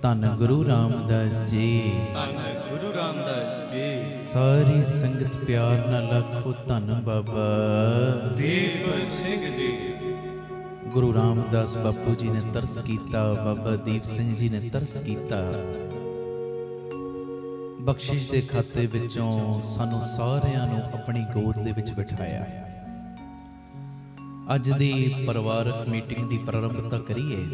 ਧੰਨ ਗੁਰੂ ਰਾਮਦਾਸ ਜੀ। ਧੰਨ ਗੁਰੂ ਰਾਮਦਾਸ ਜੀ। ਸਾਰੀ ਸੰਗਤ ਪਿਆਰ ਨਾਲ ਆਖੋ ਧੰਨ ਬਾਬਾ ਦੀਪ ਸਿੰਘ ਜੀ। ਗੁਰੂ ਰਾਮਦਾਸ ਬਾਪੂ ਜੀ ਨੇ ਤਰਸ ਕੀਤਾ, ਬਾਬਾ ਦੀਪ ਸਿੰਘ ਜੀ ਨੇ ਤਰਸ ਕੀਤਾ। ਬਖਸ਼ਿਸ਼ ਦੇ ਖਾਤੇ ਵਿੱਚੋਂ ਸਾਨੂੰ ਸਾਰਿਆਂ ਨੂੰ ਆਪਣੀ ਗੋਦ ਦੇ ਵਿੱਚ ਬਿਠਾਇਆ। ਅੱਜ ਦੀ ਪਰਿਵਾਰਕ ਮੀਟਿੰਗ ਦੀ ਪ੍ਰਾਰੰਭਤਾ ਕਰੀਏ।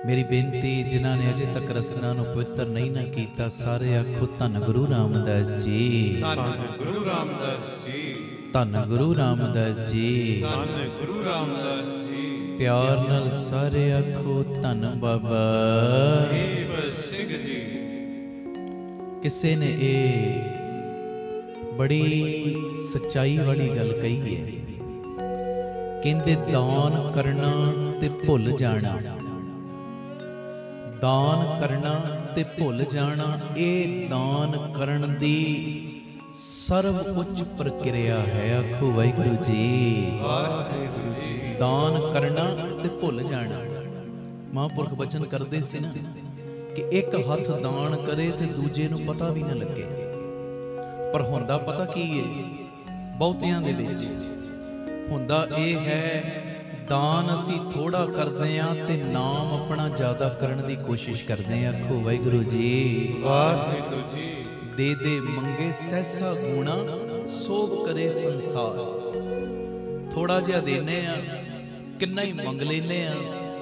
ਮੇਰੀ ਬੇਨਤੀ, ਜਿਨ੍ਹਾਂ ਨੇ ਅਜੇ ਤੱਕ ਰਸਨਾ ਨੂੰ ਪਵਿੱਤਰ ਨਹੀਂ ਨਾ ਕੀਤਾ, ਸਾਰੇ ਆਖੋ ਧੰਨ ਗੁਰੂ ਰਾਮਦਾਸ ਜੀ। ਧੰਨ ਗੁਰੂ ਰਾਮਦਾਸ ਜੀ। ਧੰਨ ਗੁਰੂ ਰਾਮਦਾਸ ਜੀ। ਧੰਨ ਗੁਰੂ ਰਾਮਦਾਸ ਜੀ। ਪਿਆਰ ਨਾਲ ਸਾਰੇ ਆਖੋ ਧੰਨ ਬਾਬਾ ਦੀਪ ਸਿੰਘ ਜੀ। ਕਿਸੇ ਨੇ ਇਹ ਬੜੀ ਸੱਚਾਈ ਵਾਲੀ ਗੱਲ ਕਹੀ ਹੈ, ਕਹਿੰਦੇ ਦਾਨ ਕਰਨਾ ਤੇ ਭੁੱਲ ਜਾਣਾ। ਦਾਨ ਕਰਨਾ ਤੇ ਭੁੱਲ ਜਾਣਾ, ਇਹ ਦਾਨ ਕਰਨ ਦੀ ਸਰਵ ਉੱਚ ਪ੍ਰਕਿਰਿਆ ਹੈ। ਆਖੋ ਵਾਹਿਗੁਰੂ ਜੀ। ਵਾਹਿਗੁਰੂ ਜੀ। ਦਾਨ ਕਰਨਾ ਤੇ ਭੁੱਲ ਜਾਣਾ। ਮਹਾਂਪੁਰਖ ਬਚਨ ਕਰਦੇ ਸੀ ਨਾ ਕਿ ਇੱਕ ਹੱਥ ਦਾਨ ਕਰੇ ਤੇ ਦੂਜੇ ਨੂੰ ਪਤਾ ਵੀ ਨਾ ਲੱਗੇ। ਪਰ ਹੁੰਦਾ ਪਤਾ ਕੀ ਹੈ, ਬਹੁਤਿਆਂ ਦੇ ਵਿੱਚ ਹੁੰਦਾ ਇਹ ਹੈ, ਦਾਨ ਅਸੀਂ ਥੋੜਾ ਕਰਦੇ ਹਾਂ ਤੇ ਨਾਮ ਆਪਣਾ ਜ਼ਿਆਦਾ ਕਰਨ ਦੀ ਕੋਸ਼ਿਸ਼ ਕਰਦੇ ਹਾਂ। ਆਖੋ ਵਾਹਿਗੁਰੂ ਜੀ। ਵਾਹਿਗੁਰੂ ਜੀ। ਦੇ ਦੇ ਮੰਗੇ ਸਹਿਸਾ ਗੁਣਾ, ਸੋਭ ਕਰੇ ਸੰਸਾਰ। ਥੋੜਾ ਜਿਹਾ ਦੇਨੇ ਆ, ਕਿੰਨਾ ਹੀ ਮੰਗ ਲੈਨੇ ਆ,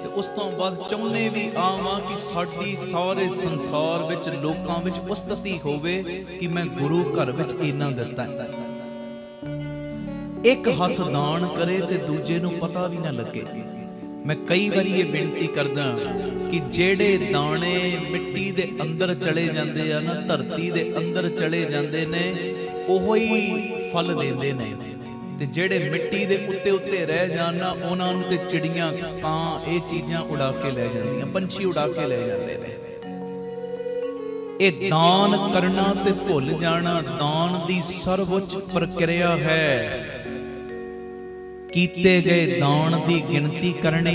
ਤੇ ਉਸ ਤੋਂ ਬਾਅਦ ਚਾਹੁੰਦੇ ਵੀ ਆਵਾਂ ਕਿ ਸਾਡੀ ਸਾਰੇ ਸੰਸਾਰ ਵਿੱਚ ਲੋਕਾਂ ਵਿੱਚ ਉਸਤਤੀ ਹੋਵੇ ਕਿ ਮੈਂ ਗੁਰੂ ਘਰ ਵਿੱਚ ਇੰਨਾ ਦਿੱਤਾ। ਇੱਕ ਹੱਥ ਦਾਨ ਕਰੇ ਤੇ ਦੂਜੇ ਨੂੰ ਪਤਾ ਵੀ ਨਾ ਲੱਗੇ। ਮੈਂ ਕਈ ਵਾਰੀ ਇਹ ਬੇਨਤੀ ਕਰਦਾ ਕਿ ਜਿਹੜੇ ਦਾਣੇ ਮਿੱਟੀ ਦੇ ਅੰਦਰ ਚਲੇ ਜਾਂਦੇ ਆ ਨਾ, ਧਰਤੀ ਦੇ ਅੰਦਰ ਚਲੇ ਜਾਂਦੇ ਨੇ, ਉਹੋ ਹੀ ਫਲ ਦਿੰਦੇ ਨੇ। ਤੇ ਜਿਹੜੇ ਮਿੱਟੀ ਦੇ ਉੱਤੇ ਰਹਿ ਜਾਣ ਨਾ, ਉਹਨਾਂ ਨੂੰ ਤੇ ਚਿੜੀਆਂ, ਕਾਂ, ਇਹ ਚੀਜ਼ਾਂ ਉਡਾ ਕੇ ਲੈ ਜਾਂਦੀਆਂ, ਪੰਛੀ ਉਡਾ ਕੇ ਲੈ ਜਾਂਦੇ ਨੇ। ਇਹ ਦਾਨ ਕਰਨਾ ਤੇ ਭੁੱਲ ਜਾਣਾ ਦਾਨ ਦੀ ਸਰਵਉੱਚ ਪ੍ਰਕਿਰਿਆ ਹੈ। ਕੀਤੇ ਗਏ ਦਾਨ ਦੀ ਗਿਣਤੀ ਕਰਨੀ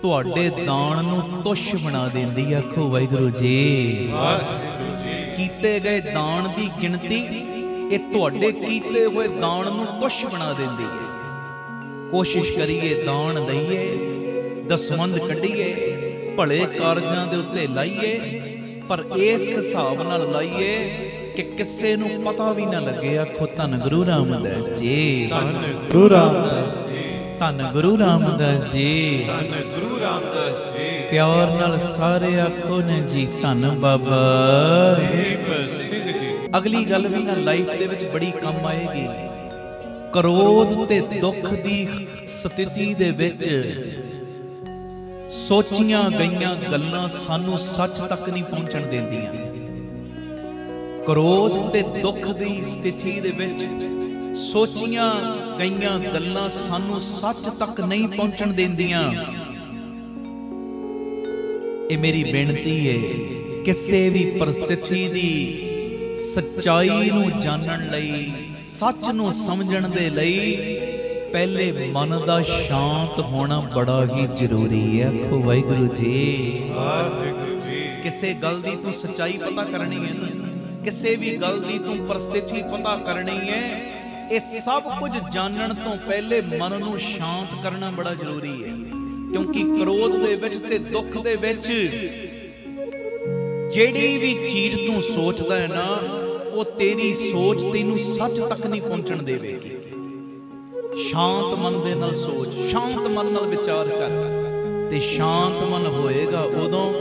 ਤੁਹਾਡੇ ਦਾਨ ਨੂੰ ਤੁੱਛ ਬਣਾ ਦਿੰਦੀ। ਆਖੋ ਵਾਹਿਗੁਰੂ ਜੀ। ਵਾਹਿਗੁਰੂ ਜੀ। ਕੀਤੇ ਗਏ ਦਾਨ ਦੀ ਗਿਣਤੀ ਇਹ ਤੁਹਾਡੇ ਕੀਤੇ ਹੋਏ ਦਾਨ ਨੂੰ ਤੁੱਛ ਬਣਾ ਦਿੰਦੀ ਹੈ। ਕੋਸ਼ਿਸ਼ ਕਰੀਏ, ਦਾਨ ਦਈਏ, ਦਸਵੰਧ ਕੱਢੀਏ, ਭਲੇ ਕਾਰਜਾਂ ਦੇ ਉੱਤੇ ਲਾਈਏ, ਪਰ ਇਸ ਹਿਸਾਬ ਨਾਲ ਲਾਈਏ ਕਿ ਕਿਸੇ ਨੂੰ ਪਤਾ ਵੀ ਨਾ ਲੱਗੇ। ਆਖੋ ਧੰਨ ਗੁਰੂ ਰਾਮਦਾਸ ਜੀ। ਧੰਨ ਗੁਰੂ ਰਾਮਦਾਸ ਜੀ। ਧੰਨ ਗੁਰੂ ਰਾਮਦਾਸ ਜੀ। ਧੰਨ ਗੁਰੂ ਰਾਮਦਾਸ ਜੀ। ਪਿਆਰ ਨਾਲ ਸਾਰੇ ਆਖੋ ਨੇ ਜੀ ਧੰਨ ਬਾਬਾ ਦੀਪ ਸਿੰਘ ਜੀ। ਅਗਲੀ ਗੱਲ ਵੀ ਨਾ ਲਾਈਫ ਦੇ ਵਿੱਚ ਬੜੀ ਕੰਮ ਆਏਗੀ। ਕਰੋਧ ਤੇ ਦੁੱਖ ਦੀ ਸਥਿਤੀ ਦੇ ਵਿੱਚ ਸੋਚੀਆਂ ਗਈਆਂ ਗੱਲਾਂ ਸਾਨੂੰ ਸੱਚ ਤੱਕ ਨਹੀਂ ਪਹੁੰਚਣ ਦਿੰਦੀਆਂ। ਕਰੋਧ ਤੇ ਦੁੱਖ ਦੀ ਸਥਿਤੀ ਦੇ ਵਿੱਚ ਸੋਚੀਆਂ ਗਈਆਂ ਗੱਲਾਂ ਸਾਨੂੰ ਸੱਚ ਤੱਕ ਨਹੀਂ ਪਹੁੰਚਣ ਦਿੰਦੀਆਂ। ਇਹ ਮੇਰੀ ਬੇਨਤੀ ਹੈ, ਕਿਸੇ ਵੀ ਪਰਿਸਥਿਤੀ ਦੀ ਸੱਚਾਈ ਨੂੰ ਜਾਣਨ ਲਈ, ਸੱਚ ਨੂੰ ਸਮਝਣ ਦੇ ਲਈ ਪਹਿਲੇ ਮਨ ਦਾ ਸ਼ਾਂਤ ਹੋਣਾ ਬੜਾ ਹੀ ਜ਼ਰੂਰੀ ਹੈ। ਆਖੋ ਵਾਹਿਗੁਰੂ ਜੀ। ਵਾਹਿਗੁਰੂ ਜੀ। ਕਿਸੇ ਗੱਲ ਦੀ ਤੂੰ ਸੱਚਾਈ ਪਤਾ ਕਰਨੀ ਹੈ ਨਾ, ਕਿਸੇ ਵੀ ਗੱਲ ਦੀ ਤੂੰ ਪਰਿਸਥਿਤੀ ਪਤਾ ਕਰਨੀ ਹੈ, ਇਹ ਸਭ ਕੁਝ ਜਾਣਨ ਤੋਂ ਪਹਿਲੇ ਮਨ ਨੂੰ ਸ਼ਾਂਤ ਕਰਨਾ ਬੜਾ ਜ਼ਰੂਰੀ ਹੈ। ਕਿਉਂਕਿ ਕਰੋਧ ਦੇ ਵਿੱਚ ਤੇ ਦੁੱਖ ਦੇ ਵਿੱਚ ਜਿਹੜੀ ਵੀ ਚੀਜ਼ ਤੂੰ ਸੋਚਦਾ ਹੈ ਨਾ, ਉਹ ਤੇਰੀ ਸੋਚ ਤੈਨੂੰ ਸੱਚ ਤੱਕ ਨਹੀਂ ਪਹੁੰਚਣ ਦੇਵੇਗੀ। ਸ਼ਾਂਤ ਮਨ ਦੇ ਨਾਲ ਸੋਚ, ਸ਼ਾਂਤ ਮਨ ਨਾਲ ਵਿਚਾਰ ਕਰ, ਤੇ ਸ਼ਾਂਤ ਮਨ ਹੋਏਗਾ ਉਦੋਂ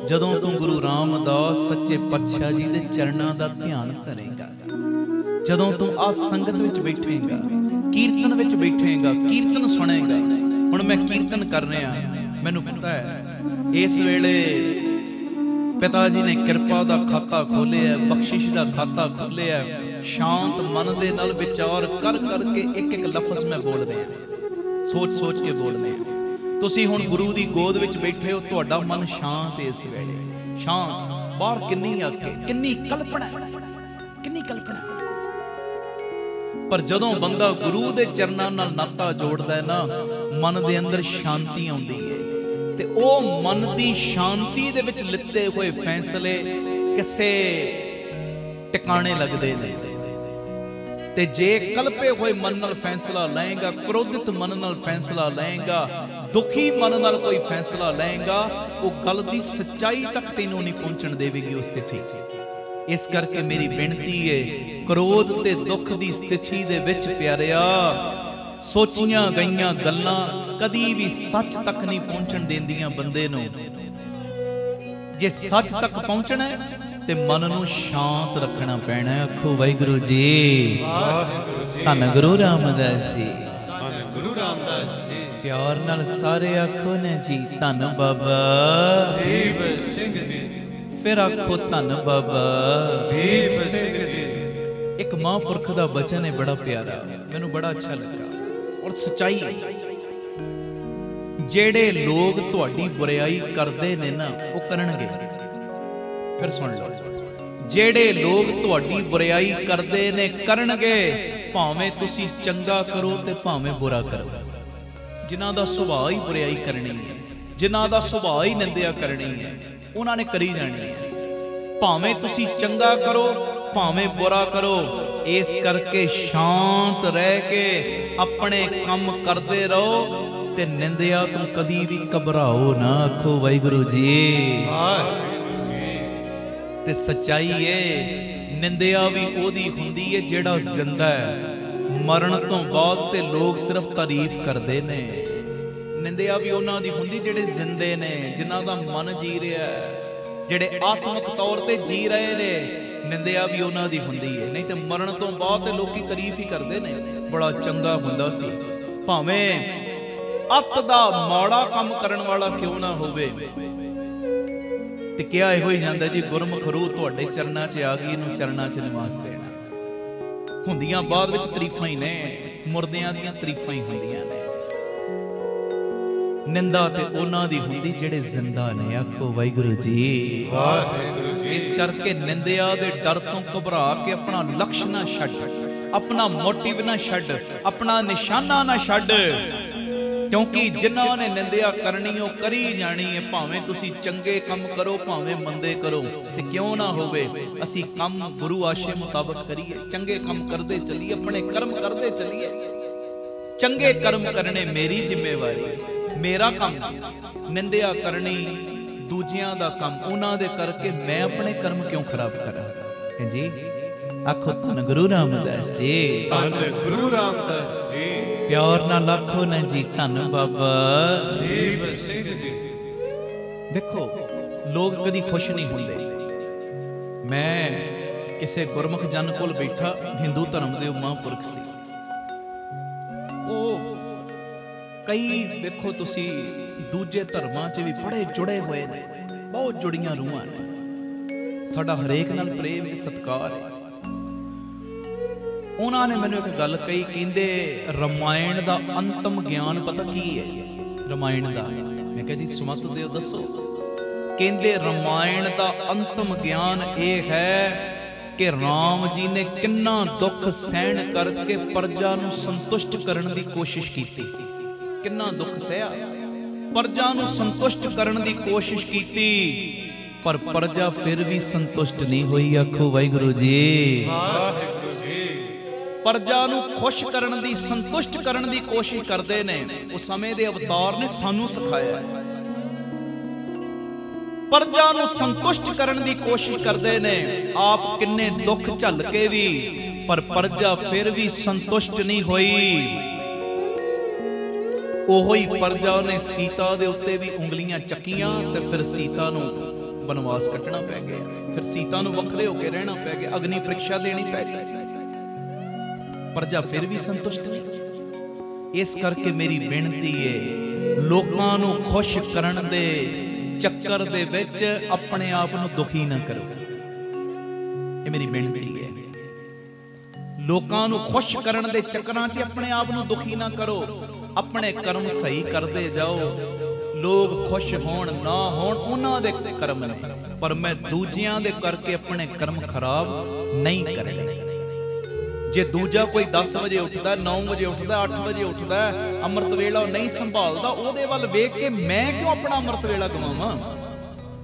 ਜਦੋਂ ਤੂੰ ਗੁਰੂ ਰਾਮਦਾਸ ਸੱਚੇ ਪਾਤਸ਼ਾਹ ਜੀ ਦੇ ਚਰਨਾਂ ਦਾ ਧਿਆਨ ਧਰੇਗਾ। ਜਦੋਂ ਤੂੰ ਆ ਸੰਗਤ ਵਿੱਚ ਬੈਠੇਗਾ, ਕੀਰਤਨ ਵਿੱਚ ਬੈਠੇਗਾ, ਕੀਰਤਨ ਸੁਣੇਗਾ। ਹੁਣ ਮੈਂ ਕੀਰਤਨ ਕਰ ਰਿਹਾ, ਮੈਨੂੰ ਪਤਾ ਹੈ ਇਸ ਵੇਲੇ ਪਿਤਾ ਜੀ ਨੇ ਕਿਰਪਾ ਦਾ ਖਾਤਾ ਖੋਲਿਆ, ਬਖਸ਼ਿਸ਼ ਦਾ ਖਾਤਾ ਖੋਲਿਆ। ਸ਼ਾਂਤ ਮਨ ਦੇ ਨਾਲ ਵਿਚਾਰ ਕਰ ਕਰਕੇ ਇੱਕ ਇੱਕ ਲਫ਼ਜ਼ ਮੈਂ ਬੋਲ ਰਿਹਾ, ਸੋਚ ਕੇ ਬੋਲ ਰਿਹਾ। ਤੁਸੀਂ ਹੁਣ ਗੁਰੂ ਦੀ ਗੋਦ ਵਿੱਚ ਬੈਠੇ ਹੋ, ਤੁਹਾਡਾ ਮਨ ਸ਼ਾਂਤ ਹੈ ਇਸ ਵੇਲੇ, ਸ਼ਾਂਤ। ਬਾਹਰ ਕਿੰਨੀ ਆਕੇ, ਕਿੰਨੀ ਕਲਪਨਾ, ਕਿੰਨੀ ਕਲਪਨਾ। ਪਰ ਜਦੋਂ ਬੰਦਾ ਗੁਰੂ ਦੇ ਚਰਨਾਂ ਨਾਲ ਨਾਤਾ ਜੋੜਦਾ ਹੈ ਨਾ, ਮਨ ਦੇ ਅੰਦਰ ਸ਼ਾਂਤੀ ਆਉਂਦੀ ਹੈ। ਤੇ ਉਹ ਮਨ ਦੀ ਸ਼ਾਂਤੀ ਦੇ ਵਿੱਚ ਲਿੱਤੇ ਹੋਏ ਫੈਸਲੇ ਕਿਸੇ ਟਿਕਾਣੇ ਲੱਗਦੇ ਨੇ। ਤੇ ਜੇ ਕਲਪੇ ਹੋਏ ਮਨ ਨਾਲ ਫੈਸਲਾ ਲਏਗਾ, ਕ੍ਰੋਧਿਤ ਮਨ ਨਾਲ ਫੈਸਲਾ ਲਏਗਾ, ਦੁਖੀ ਮਨ ਨਾਲ ਕੋਈ ਫੈਸਲਾ ਲਏਗਾ, ਉਹ ਗੱਲ ਦੀ ਸੱਚਾਈ ਤੱਕ ਤੈਨੂੰ ਨਹੀਂ ਪਹੁੰਚਣ ਦੇਵੇਗੀ ਉਹ ਸਥਿਤੀ। ਇਸ ਕਰਕੇ ਮੇਰੀ ਬੇਨਤੀ ਹੈ, ਕ੍ਰੋਧ ਤੇ ਦੁੱਖ ਦੀ ਸਥਿਤੀ ਦੇ ਵਿੱਚ ਪਿਆਰਿਆ, ਸੋਚੀਆਂ ਗਈਆਂ ਗੱਲਾਂ ਕਦੀ ਵੀ ਸੱਚ ਤੱਕ ਨਹੀਂ ਪਹੁੰਚਣ ਦਿੰਦੀਆਂ ਬੰਦੇ ਨੂੰ। ਜੇ ਸੱਚ ਤੱਕ ਪਹੁੰਚਣਾ ਤੇ ਮਨ ਨੂੰ ਸ਼ਾਂਤ ਰੱਖਣਾ ਪੈਣਾ। ਆਖੋ ਵਾਹਿਗੁਰੂ ਜੀ, ਧੰਨ ਗੁਰੂ ਰਾਮਦਾਸ ਜੀ, ਧੰਨ ਗੁਰੂ ਰਾਮਦਾਸ ਜੀ। ਪਿਆਰ ਨਾਲ ਸਾਰੇ ਆਖੋ ਨਾ ਜੀ, ਧੰਨ ਬਾਬਾ ਦੀਪ ਸਿੰਘ ਜੀ। ਫਿਰ ਆਖੋ ਧੰਨ ਬਾਬਾ ਦੀਪ ਸਿੰਘ ਜੀ। ਇੱਕ ਮਹਾਂਪੁਰਖ ਦਾ ਬਚਨ ਹੈ ਬੜਾ ਪਿਆਰਾ, ਮੈਨੂੰ ਬੜਾ ਅੱਛਾ ਲੱਗਾ ਔਰ ਸੱਚਾਈ ਹੈ। ਜਿਹੜੇ ਲੋਕ ਤੁਹਾਡੀ ਬੁਰਾਈ ਕਰਦੇ ਨੇ ਨਾ, ਉਹ ਕਰਨਗੇ। ਫਿਰ ਸੁਣ ਲਓ, ਜਿਹੜੇ ਲੋਕ ਤੁਹਾਡੀ ਬੁਰਾਈ ਕਰਦੇ ਨੇ ਕਰਨਗੇ, ਭਾਵੇਂ ਤੁਸੀਂ ਚੰਗਾ ਕਰੋ ਤੇ ਭਾਵੇਂ ਬੁਰਾ ਕਰੋ। ਜਿਨ੍ਹਾਂ ਦਾ ਸੁਭਾਅ ਹੀ ਬੁਰਾਈ ਕਰਨੀ ਹੈ, ਜਿਨ੍ਹਾਂ ਦਾ ਸੁਭਾਅ ਹੀ ਨਿੰਦਿਆ ਕਰਨੀ ਹੈ, ਉਹਨਾਂ ਨੇ ਕਰੀ ਜਾਣੀ ਹੈ। ਭਾਵੇਂ ਤੁਸੀਂ ਚੰਗਾ ਕਰੋ ਭਾਵੇਂ ਬੁਰਾ ਕਰੋ। ਇਸ ਕਰਕੇ ਸ਼ਾਂਤ ਰਹਿ ਕੇ ਆਪਣੇ ਕੰਮ ਕਰਦੇ ਰਹੋ ਤੇ ਨਿੰਦਿਆ ਤੋਂ ਕਦੀ ਵੀ ਘਬਰਾਓ ਨਾ। ਆਖੋ ਵਾਹਿਗੁਰੂ ਜੀ। ਤੇ ਸੱਚਾਈ ਏ, ਨਿੰਦਿਆ ਵੀ ਉਹਦੀ ਹੁੰਦੀ ਏ ਜਿਹੜਾ ਜ਼ਿੰਦਾ ਹੈ। ਮਰਨ ਤੋਂ ਬਾਅਦ ਤੇ ਲੋਕ ਸਿਰਫ ਤਾਰੀਫ ਕਰਦੇ ਨੇ। ਨਿੰਦਿਆ ਵੀ ਉਹਨਾਂ ਦੀ ਹੁੰਦੀ ਜਿਹੜੇ ਜ਼ਿੰਦੇ ਨੇ, ਜਿਨ੍ਹਾਂ ਦਾ ਮਨ ਜੀ ਰਿਹਾ, ਜਿਹੜੇ ਆਤਮਿਕ ਤੌਰ ਤੇ ਜੀ ਰਹੇ ਨੇ। ਨਿੰਦਿਆ ਵੀ ਉਹਨਾਂ ਦੀ ਹੁੰਦੀ ਹੈ। ਨਹੀਂ ਤੇ ਮਰਨ ਤੋਂ ਬਾਅਦ ਤੇ ਲੋਕੀ ਤਾਰੀਫ ਹੀ ਕਰਦੇ ਨੇ, ਬੜਾ ਚੰਗਾ ਹੁੰਦਾ ਸੀ। ਭਾਵੇਂ ਅੱਤ ਦਾ ਮਾੜਾ ਕੰਮ ਕਰਨ ਵਾਲਾ ਕਿਉਂ ਨਾ ਹੋਵੇ। ਤੇ ਕਿਹਾ ਇਹੋ ਹੀ ਜਾਂਦਾ ਜੀ, ਗੁਰਮੁਖ ਰੂਹ ਤੁਹਾਡੇ ਚਰਨਾਂ 'ਚ ਆ ਗਈ, ਇਹਨੂੰ ਚਰਨਾਂ 'ਚ ਨਿਵਾਸ ਦੇਣਾ। ਹੁੰਦੀਆਂ ਬਾਅਦ ਵਿੱਚ ਤਾਰੀਫਾਂ ਹੀ ਨੇ, ਮੁਰਦਿਆਂ ਦੀਆਂ ਤਾਰੀਫਾਂ ਹੀ ਹੁੰਦੀਆਂ ਨੇ। ਨਿੰਦਾ ਤੇ ਉਹਨਾਂ ਦੀ ਹੁੰਦੀ ਜਿਹੜੇ ਜ਼ਿੰਦਾ ਨੇ। ਆਖੋ ਵਾਹਿਗੁਰੂ ਜੀ, ਵਾਹਿਗੁਰੂ ਜੀ। ਇਸ ਕਰਕੇ ਨਿੰਦਿਆ ਦੇ ਡਰ ਤੋਂ ਘਬਰਾ ਕੇ ਆਪਣਾ ਲਕਸ਼ ਨਾ ਛੱਡ, ਆਪਣਾ ਮੋਟਿਵ ਨਾ ਛੱਡ, ਆਪਣਾ ਨਿਸ਼ਾਨਾ ਨਾ ਛੱਡ। ਕਿਉਂਕਿ ਜਿਨ੍ਹਾਂ ਨੇ ਨਿੰਦਿਆ ਕਰਨੀ ਉਹ ਕਰੀ ਜਾਣੀ ਹੈ। ਭਾਵੇਂ ਤੁਸੀਂ ਚੰਗੇ ਕੰਮ ਕਰੋ ਭਾਵੇਂ ਮੰਦੇ ਕਰੋ, ਤੇ ਕਿਉਂ ਨਾ ਹੋਵੇ ਅਸੀਂ ਕੰਮ ਗੁਰੂ ਆਸ਼ੇ ਮੁਤਾਬਕ ਕਰੀਏ, ਚੰਗੇ ਕੰਮ ਕਰਦੇ ਚੱਲੀਏ, ਆਪਣੇ ਕਰਮ ਕਰਦੇ ਚੱਲੀਏ। ਚੰਗੇ ਕਰਮ ਕਰਨੇ ਮੇਰੀ ਜ਼ਿੰਮੇਵਾਰੀ, ਮੇਰਾ ਕੰਮ। ਨਿੰਦਿਆ ਕਰਨੀ ਦੂਜਿਆਂ ਦਾ ਕੰਮ, ਉਹਨਾਂ ਦੇ ਕਰਕੇ ਮੈਂ ਆਪਣੇ ਕਰਮ ਕਿਉਂ ਖਰਾਬ ਕਰਾਂ। ਜੀ ਆਖੋ ਧੰਨ ਗੁਰੂ ਰਾਮਦਾਸ ਜੀ, ਧੰਨ ਗੁਰੂ ਰਾਮਦਾਸ ਜੀ। ਪਿਆਰ ਨਾਲ ਆਖੋ ਨਾ ਜੀ, ਧੰਨ ਬਾਬਾ ਦੀਪ ਸਿੰਘ ਜੀ। ਦੇਖੋ, ਲੋਕ ਕਦੀ ਖੁਸ਼ ਨਹੀਂ ਹੁੰਦੇ। ਮੈਂ ਕਿਸੇ ਗੁਰਮੁਖ ਜਨ ਕੋਲ ਬੈਠਾ, ਹਿੰਦੂ ਧਰਮ ਦੇ ਮਹਾਂਪੁਰਖ ਸੀ। ਉਹ ਕਈ ਵੇਖੋ ਤੁਸੀਂ ਦੂਜੇ ਧਰਮਾਂ 'ਚ ਵੀ ਬੜੇ ਜੁੜੇ ਹੋਏ ਨੇ, ਬਹੁਤ ਜੁੜੀਆਂ ਰੂਹਾਂ ਨੇ। ਸਾਡਾ ਹਰੇਕ ਨਾਲ ਪ੍ਰੇਮ ਤੇ ਸਤਿਕਾਰ ਹੈ। ਉਹਨਾਂ ਨੇ ਮੈਨੂੰ ਇੱਕ ਗੱਲ ਕਹੀ, ਕਹਿੰਦੇ ਰਮਾਇਣ ਦਾ ਅੰਤਮ ਗਿਆਨ ਪਤਾ ਕੀ ਹੈ? ਰਮਾਇਣ ਦਾ ਮੈਂ ਕਿਹਾ ਜੀ ਸੁਮਤ ਦਿਓ, ਦੱਸੋ। ਕਹਿੰਦੇ ਰਮਾਇਣ ਦਾ ਅੰਤਮ ਗਿਆਨ ਇਹ ਹੈ ਕਿ ਰਾਮ ਜੀ ਨੇ ਕਿੰਨਾ ਦੁੱਖ ਸਹਿਣ ਕਰਕੇ ਪ੍ਰਜਾ ਨੂੰ ਸੰਤੁਸ਼ਟ ਕਰਨ ਦੀ ਕੋਸ਼ਿਸ਼ ਕੀਤੀ। ਕਿੰਨਾ ਦੁੱਖ ਸਹਿਆ, ਪ੍ਰਜਾ ਨੂੰ ਸੰਤੁਸ਼ਟ ਕਰਨ ਦੀ ਕੋਸ਼ਿਸ਼ ਕੀਤੀ, ਪਰ ਪ੍ਰਜਾ ਫਿਰ ਵੀ ਸੰਤੁਸ਼ਟ ਨਹੀਂ ਹੋਈ। ਆਖੋ ਵਾਹਿਗੁਰੂ ਜੀ। ਵਾਹਿਗੁਰੂ ਜੀ। ਪ੍ਰਜਾ ਨੂੰ ਖੁਸ਼ ਕਰਨ ਦੀ, ਸੰਤੁਸ਼ਟ ਕਰਨ ਦੀ ਕੋਸ਼ਿਸ਼ ਕਰਦੇ ਨੇ। ਉਸ ਸਮੇਂ ਦੇ ਅਵਤਾਰ ਨੇ ਸਾਨੂੰ ਸਿਖਾਇਆ ਹੈ। ਪ੍ਰਜਾ ਨੂੰ ਸੰਤੁਸ਼ਟ ਕਰਨ ਦੀ ਕੋਸ਼ਿਸ਼ ਕਰਦੇ ਨੇ, ਆਪ ਕਿੰਨੇ ਦੁੱਖ ਝੱਲ ਕੇ ਵੀ, ਪਰ ਪ੍ਰਜਾ ਫਿਰ ਵੀ ਸੰਤੁਸ਼ਟ ਨਹੀਂ ਹੋਈ। ਉਹੋ ਹੀ ਪ੍ਰਜਾ ਨੇ ਸੀਤਾ ਦੇ ਉੱਤੇ ਵੀ ਉਂਗਲੀਆਂ ਚੱਕੀਆਂ ਤੇ ਫਿਰ ਸੀਤਾ ਨੂੰ ਬਨਵਾਸ ਕੱਟਣਾ ਪੈ ਗਿਆ। ਫਿਰ ਸੀਤਾ ਨੂੰ ਵੱਖਰੇ ਹੋ ਕੇ ਰਹਿਣਾ ਪੈ ਗਿਆ, ਅਗਨੀ ਪ੍ਰੀਖਿਆ ਦੇਣੀ ਪੈ ਗਈ। ਪ੍ਰਜਾ ਫਿਰ ਵੀ ਸੰਤੁਸ਼ਟ ਨਹੀਂ। ਇਸ ਕਰਕੇ ਮੇਰੀ ਬੇਨਤੀ ਹੈ, ਲੋਕਾਂ ਨੂੰ ਖੁਸ਼ ਕਰਨ ਦੇ ਚੱਕਰ ਦੇ ਵਿੱਚ ਆਪਣੇ ਆਪ ਨੂੰ ਦੁਖੀ ਨਾ ਕਰੋ। ਇਹ ਮੇਰੀ ਬੇਨਤੀ ਹੈ। ਲੋਕਾਂ ਨੂੰ ਖੁਸ਼ ਕਰਨ ਦੇ ਚੱਕਰਾਂ 'ਚ ਆਪਣੇ ਆਪ ਨੂੰ ਦੁਖੀ ਨਾ ਕਰੋ। ਆਪਣੇ ਕਰਮ ਸਹੀ ਕਰਦੇ ਜਾਓ। ਲੋਕ ਖੁਸ਼ ਹੋਣ ਨਾ ਹੋਣ ਉਹਨਾਂ ਦੇ ਕਰਮ ਨੇ, ਪਰ ਮੈਂ ਦੂਜਿਆਂ ਦੇ ਕਰਕੇ ਆਪਣੇ ਕਰਮ ਖਰਾਬ ਨਹੀਂ ਕਰਨੇ। जे दूजा कोई 10 वजे उठता, 9 वजे उठता, 8 वजे उठता, अमृत वेला नहीं संभालता, ਉਹਦੇ ਵੱਲ ਵੇਖ ਕੇ मैं क्यों अपना अमृत वेला गवावां?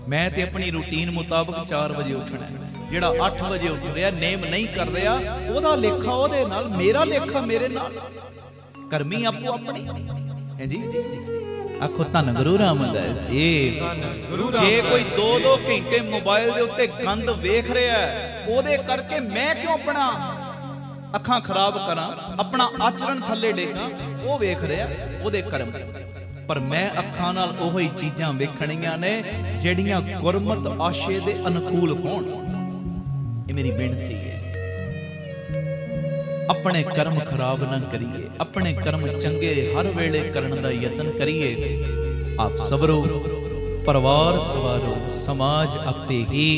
मैं ते अपनी रूटीन मुताबिक 4 वजे उठना है। ਜਿਹੜਾ 8 ਵਜੇ ਉੱਠ ਰਿਹਾ, ਨੇਮ ਨਹੀਂ ਕਰ ਰਿਹਾ, ਉਹਦਾ ਲੇਖਾ ਉਹਦੇ ਨਾਲ, ਮੇਰਾ ਲੇਖਾ ਮੇਰੇ ਨਾਲ। ਕਰਮੀ ਆਪੋ ਆਪਣੀ ਹੈ ਜੀ। ਆਖੋ ਧੰਨ ਗੁਰੂ ਰਾਮਦਾਸ ਜੀ। ਜੇ ਕੋਈ 2-2 ਘੰਟੇ ਮੋਬਾਈਲ ਦੇ ਉੱਤੇ ਗੰਦ ਵੇਖ ਰਿਹਾ, ਉਹਦੇ ਕਰਕੇ ਮੈਂ ਕਿਉਂ ਆਪਣਾ ਅੱਖਾਂ ਖਰਾਬ ਕਰਾਂ, ਆਪਣਾ ਆਚਰਣ ਥੱਲੇ ਡੇਗਾਂ? ਉਹ ਵੇਖ ਰਿਹਾ, ਉਹਦੇ ਕਰਮ। ਪਰ ਮੈਂ ਅੱਖਾਂ ਨਾਲ ਉਹੀ ਚੀਜ਼ਾਂ ਵੇਖਣੀਆਂ ਨੇ ਜਿਹੜੀਆਂ ਗੁਰਮਤ ਆਸ਼ੇ ਦੇ ਅਨੁਕੂਲ ਹੋਣ। ਇਹ ਮੇਰੀ ਬੇਨਤੀ ਹੈ। ਆਪਣੇ ਕਰਮ ਖਰਾਬ ਨਾ ਕਰੀਏ, ਆਪਣੇ ਕਰਮ ਚੰਗੇ ਹਰ ਵੇਲੇ ਕਰਨ ਦਾ ਯਤਨ ਕਰੀਏ। ਆਪ ਸਬਰੋ, ਪਰਿਵਾਰ ਸਵਾਰੋ, ਸਮਾਜ ਆਪੇ ਹੀ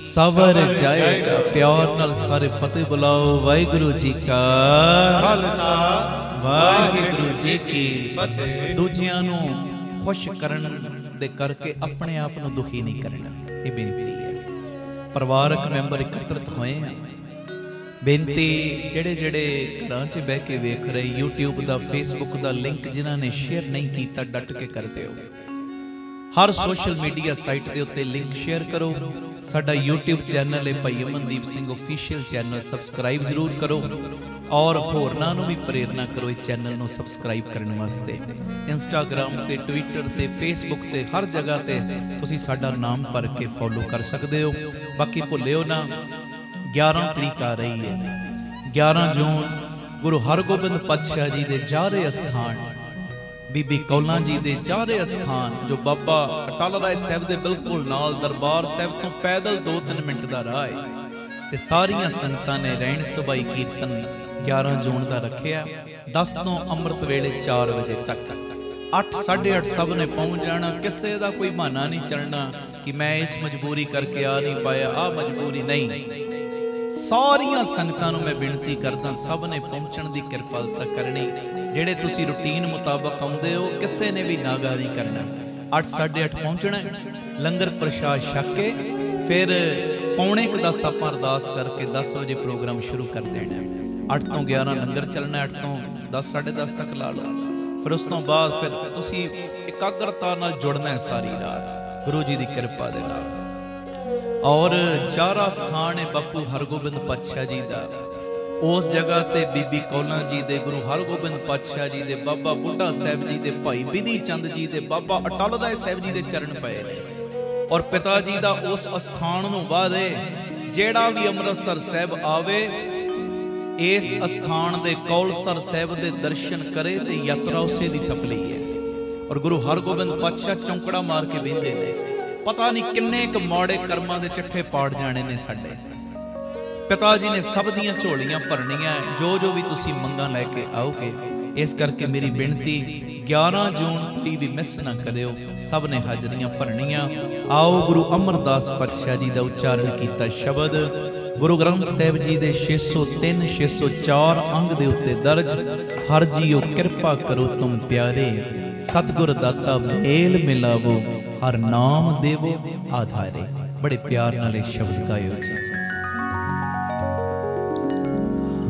ਸਵਰ ਜਾਏਗਾ। ਪਿਆਰ ਨਾਲ ਸਾਰੇ ਫਤਿਹ ਬੁਲਾਓ। ਵਾਹਿਗੁਰੂ ਜੀ ਕਾ ਖਾਲਸਾ, ਵਾਹਿਗੁਰੂ ਜੀ ਕੀ ਫਤਿਹ। ਦੂਜਿਆਂ ਨੂੰ ਖੁਸ਼ ਕਰਨ ਦੇ ਕਰਕੇ ਆਪਣੇ ਆਪ ਨੂੰ ਦੁਖੀ ਨਹੀਂ ਕਰਨਾ, ਇਹ ਬੇਨਤੀ ਹੈ। ਪਰਿਵਾਰਕ ਮੈਂਬਰ ਇਕੱਤਰਤ ਹੋਏ ਆ। ਬੇਨਤੀ ਜਿਹੜੇ ਘਰਾਂ 'ਚ ਬਹਿ ਕੇ ਵੇਖ ਰਹੇ, YouTube ਦਾ, Facebook ਦਾ ਲਿੰਕ ਜਿਨ੍ਹਾਂ ਨੇ ਸ਼ੇਅਰ ਨਹੀਂ ਕੀਤਾ, ਡਟ ਕੇ ਕਰ ਦਿਓ। ਹਰ ਸੋਸ਼ਲ ਮੀਡੀਆ ਸਾਈਟ ਦੇ ਉੱਤੇ ਲਿੰਕ ਸ਼ੇਅਰ ਕਰੋ। ਸਾਡਾ YouTube ਚੈਨਲ ਹੈ ਭਾਈ Amandeep Singh official channel, subscribe ਜ਼ਰੂਰ ਕਰੋ ਔਰ ਹੋਰਨਾਂ ਨੂੰ ਵੀ ਪ੍ਰੇਰਨਾ ਕਰੋ ਇਹ ਚੈਨਲ ਨੂੰ ਸਬਸਕ੍ਰਾਈਬ ਕਰਨ ਵਾਸਤੇ। ਇੰਸਟਾਗ੍ਰਾਮ ਤੇ, ਟਵਿੱਟਰ ਤੇ, ਫੇਸਬੁੱਕ ਤੇ, ਹਰ ਜਗ੍ਹਾ ਤੇ ਤੁਸੀਂ ਸਾਡਾ ਨਾਮ ਭਰ ਕੇ ਫੋਲੋ ਕਰ ਸਕਦੇ ਹੋ। ਬਾਕੀ ਭੁੱਲਿਓ ਨਾ, 11 ਤਰੀਕ ਆ ਰਹੀ ਹੈ, 11 ਜੂਨ ਗੁਰੂ ਹਰਗੋਬਿੰਦ ਪਾਤਸ਼ਾਹ ਜੀ ਦੇ ਜਾਰੇ ਅਸਥਾਨ, ਬੀਬੀ ਕੌਲਾਂ ਜੀ ਦੇ ਜਾਰੇ ਅਸਥਾਨ, ਜੋ ਬਾਬਾ ਅਟਲ ਰਾਏ ਸਾਹਿਬ ਦੇ ਬਿਲਕੁਲ ਨਾਲ, ਦਰਬਾਰ ਸਾਹਿਬ ਤੋਂ ਪੈਦਲ 2-3 ਮਿੰਟ ਦਾ ਰਾਹ ਹੈ। ਤੇ ਸਾਰੀਆਂ ਸੰਗਤਾਂ ਨੇ ਰਹਿਣ ਸਭਾਈ ਕੀਰਤਨ 11 ਜੂਨ ਦਾ ਰੱਖਿਆ। 10 ਤੋਂ ਅੰਮ੍ਰਿਤ ਵੇਲੇ 4 ਵਜੇ ਤੱਕ, 8, 8:30 ਸਭ ਨੇ ਪਹੁੰਚ ਜਾਣਾ। ਕਿਸੇ ਦਾ ਕੋਈ ਬਹਾਨਾ ਨਹੀਂ ਚੱਲਣਾ ਕਿ ਮੈਂ ਇਸ ਮਜਬੂਰੀ ਕਰਕੇ ਆ ਨਹੀਂ ਪਾਇਆ, ਆ ਮਜਬੂਰੀ ਨਹੀਂ। ਸਾਰੀਆਂ ਸੰਗਤਾਂ ਨੂੰ ਮੈਂ ਬੇਨਤੀ ਕਰਦਾ, ਸਭ ਨੇ ਪਹੁੰਚਣ ਦੀ ਕਿਰਪਾਲਤਾ ਕਰਨੀ। ਜਿਹੜੇ ਤੁਸੀਂ ਰੂਟੀਨ ਮੁਤਾਬਕ ਆਉਂਦੇ ਹੋ, ਕਿਸੇ ਨੇ ਵੀ ਨਾਗਾ ਨਹੀਂ ਕਰਨਾ। 8, 8:30 ਪਹੁੰਚਣਾ, ਲੰਗਰ ਪ੍ਰਸ਼ਾਦ ਛਕ ਕੇ ਫਿਰ 9:45 ਆਪਾਂ ਅਰਦਾਸ ਕਰਕੇ 10 ਵਜੇ ਪ੍ਰੋਗਰਾਮ ਸ਼ੁਰੂ ਕਰ ਦੇਣਾ। 8 ਤੋਂ 11 ਲੰਗਰ ਚੱਲਣਾ, 8 ਤੋਂ 10, 10:30 ਤੱਕ ਲਾ ਲਓ। ਫਿਰ ਉਸ ਤੋਂ ਬਾਅਦ ਫਿਰ ਤੁਸੀਂ ਇਕਾਗਰਤਾ ਨਾਲ ਜੁੜਨਾ ਸਾਰੀ ਰਾਤ ਗੁਰੂ ਜੀ ਦੀ ਕਿਰਪਾ ਦੇ ਨਾਲ। ਔਰ ਜਾਰਾ ਸਥਾਨ ਹੈ ਬਾਪੂ ਹਰਗੋਬਿੰਦ ਪਾਤਸ਼ਾਹ ਜੀ ਦਾ। ਉਸ ਜਗ੍ਹਾ ਤੇ ਬੀਬੀ ਕੌਲਾਂ ਜੀ ਦੇ, ਗੁਰੂ ਹਰਗੋਬਿੰਦ ਪਾਤਸ਼ਾਹ ਜੀ ਦੇ, ਬਾਬਾ ਬੁੱਢਾ ਸਾਹਿਬ ਜੀ ਦੇ, ਭਾਈ ਬਿਧੀ ਚੰਦ ਜੀ ਦੇ, ਬਾਬਾ ਅਟਲ ਰਾਏ ਸਾਹਿਬ ਜੀ ਦੇ ਚਰਨ ਪਏ ਨੇ। ਔਰ ਪਿਤਾ ਜੀ ਦਾ ਉਸ ਅਸਥਾਨ ਨੂੰ ਵਾਅਦੇ, ਜਿਹੜਾ ਵੀ ਅੰਮ੍ਰਿਤਸਰ ਸਾਹਿਬ ਆਵੇ, ਇਸ ਅਸਥਾਨ ਦੇ ਕੌਲਸਰ ਸਾਹਿਬ ਦੇ ਦਰਸ਼ਨ ਕਰੇ ਤੇ ਯਾਤਰਾ ਉਸੇ ਦੀ ਸਫਲੀ ਹੈ। ਔਰ ਗੁਰੂ ਹਰਗੋਬਿੰਦ ਪਾਤਸ਼ਾਹ ਚੌਂਕੜਾ ਮਾਰ ਕੇ ਬਹਿੰਦੇ ਨੇ, ਪਤਾ ਨਹੀਂ ਕਿੰਨੇ ਕੁ ਮਾੜੇ ਕਰਮਾਂ ਦੇ ਚੱਠੇ ਪਾੜ ਜਾਣੇ ਨੇ ਸਾਡੇ। ਪਿਤਾ ਜੀ ਨੇ ਸਭ ਦੀਆਂ ਝੋਲੀਆਂ ਭਰਨੀਆਂ, ਜੋ ਵੀ ਤੁਸੀਂ ਮੰਗਾਂ ਲੈ ਕੇ ਆਓਗੇ। ਇਸ ਕਰਕੇ ਮੇਰੀ ਬੇਨਤੀ, 11 ਜੂਨ ਕੋਈ ਵੀ ਮਿਸ ਨਾ ਕਰਿਓ, ਸਭ ਨੇ ਹਾਜ਼ਰੀਆਂ ਭਰਨੀਆਂ। ਆਓ ਗੁਰੂ ਅਮਰਦਾਸ ਪਾਤਸ਼ਾਹ ਜੀ ਦਾ ਉਚਾਰਨ ਕੀਤਾ ਸ਼ਬਦ ਗੁਰੂ ਗ੍ਰੰਥ ਸਾਹਿਬ ਜੀ ਦੇ 603, 604 ਅੰਗ ਦੇ ਉੱਤੇ ਦਰਜ। ਹਰ ਜੀਓ ਕਿਰਪਾ ਕਰੋ ਤੁਮ ਪਿਆਰੇ, ਸਤਿਗੁਰ ਦਾਤਾ ਮੇਲ ਮਿਲਾਵੋ, ਹਰ ਨਾਮ ਦੇਵੋ ਆਧਾਰੇ। ਬੜੇ ਪਿਆਰ ਨਾਲ ਇਹ ਸ਼ਬਦ ਗਾਇਓ ਜੀ।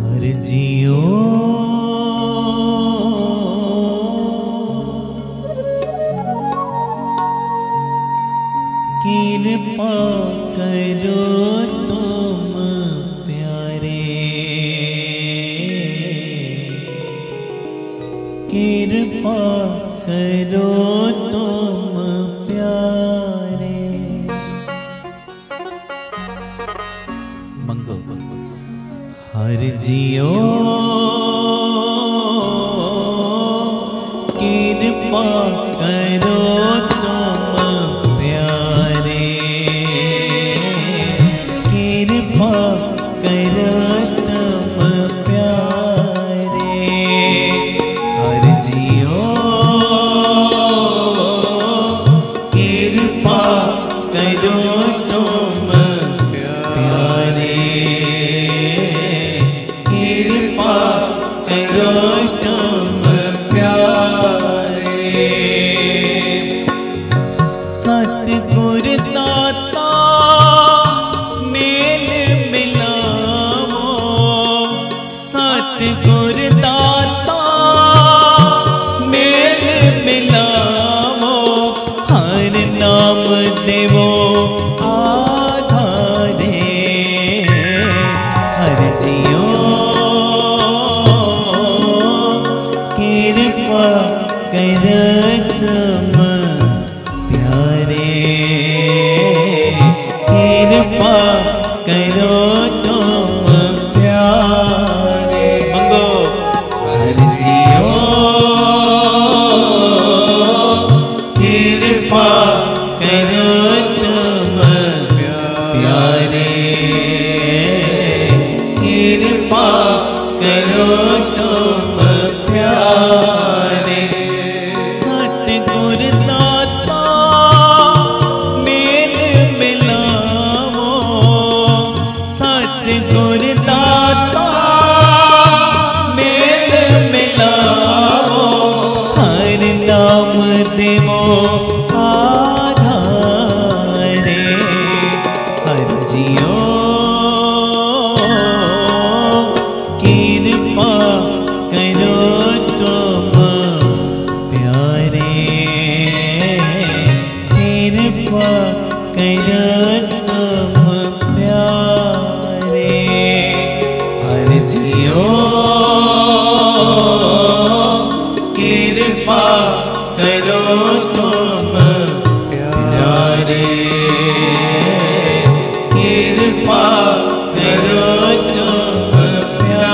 ਹਰ ਜੀਓ ਕਿਰਪਾ ਕਰੋ ਤੁਮ ਪਿਆਰੇ, ਕਿਰਪਾ ਕਰੋ ਤੁਮ ਪਿਆਰੇ। ਮੰਗੋ ਹਰ ਜੀਓ ਕਿਰਪਾ ਕਰੋ करो तुम प्यारे। हर जियो कृपा करो तुम प्यारे, कृपा करो तुम प्यारे।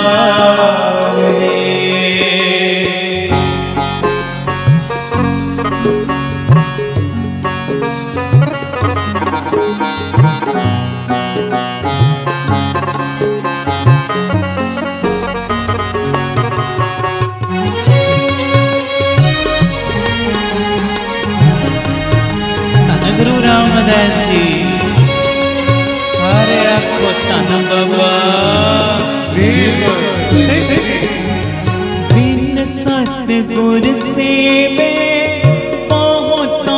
गुरु रामदास जी सारे आखो धन बाबा। दीप सिंह जी बिन सतगुर सेवे बहुत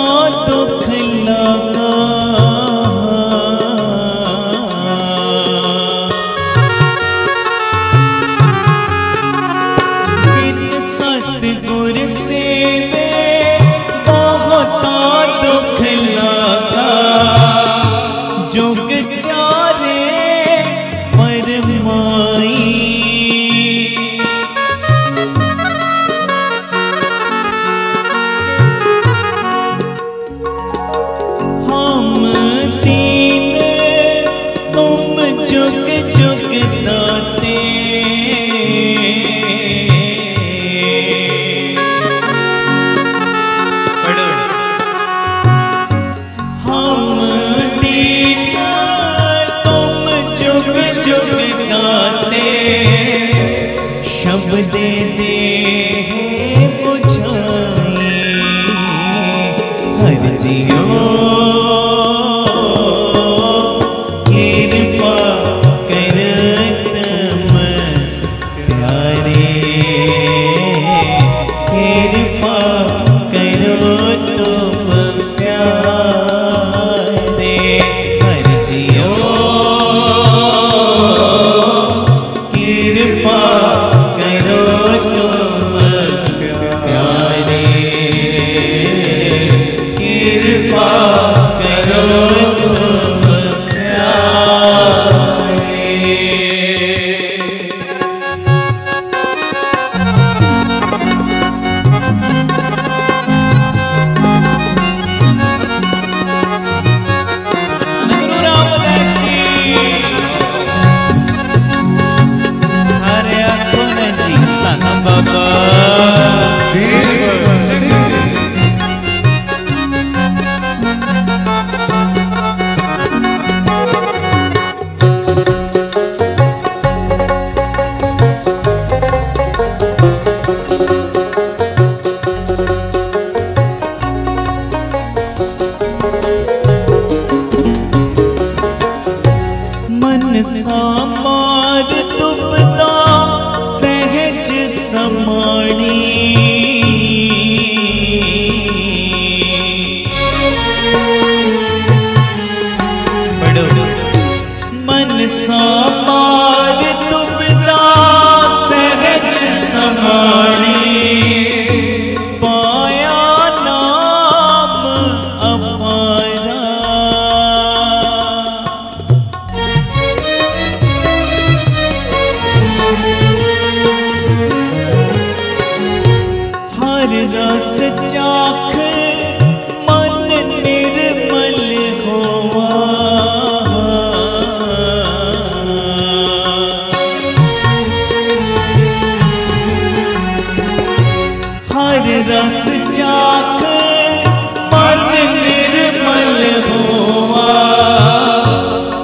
दुख लगा। बिन सतगुर सेवे बहुत दुख लगा। जुग चारे परमाई हम दीन तुम जुग जुग दाते। पढ़ो। हम दीन तुम जुग जुग दाते। शब्द दे बुझाई हर जियो कृपा करो तुम प्यारे, कृपा करो तुम प्यारे। हर जियो कृपा करो तुम प्यारे, कृपा करो तुम प्यारे। गुरु रामदास जी सारे आखो न जी धन बाबा। दीप सिंह जी मन सामार तुपदा सहज समाणी। पढ़ो। मन सामार तुपदा सहज समाणी। पाया नाम अपारा। हर रस चाख मन निर्मल होवा। हर रस चाख मन निर्मल होवा।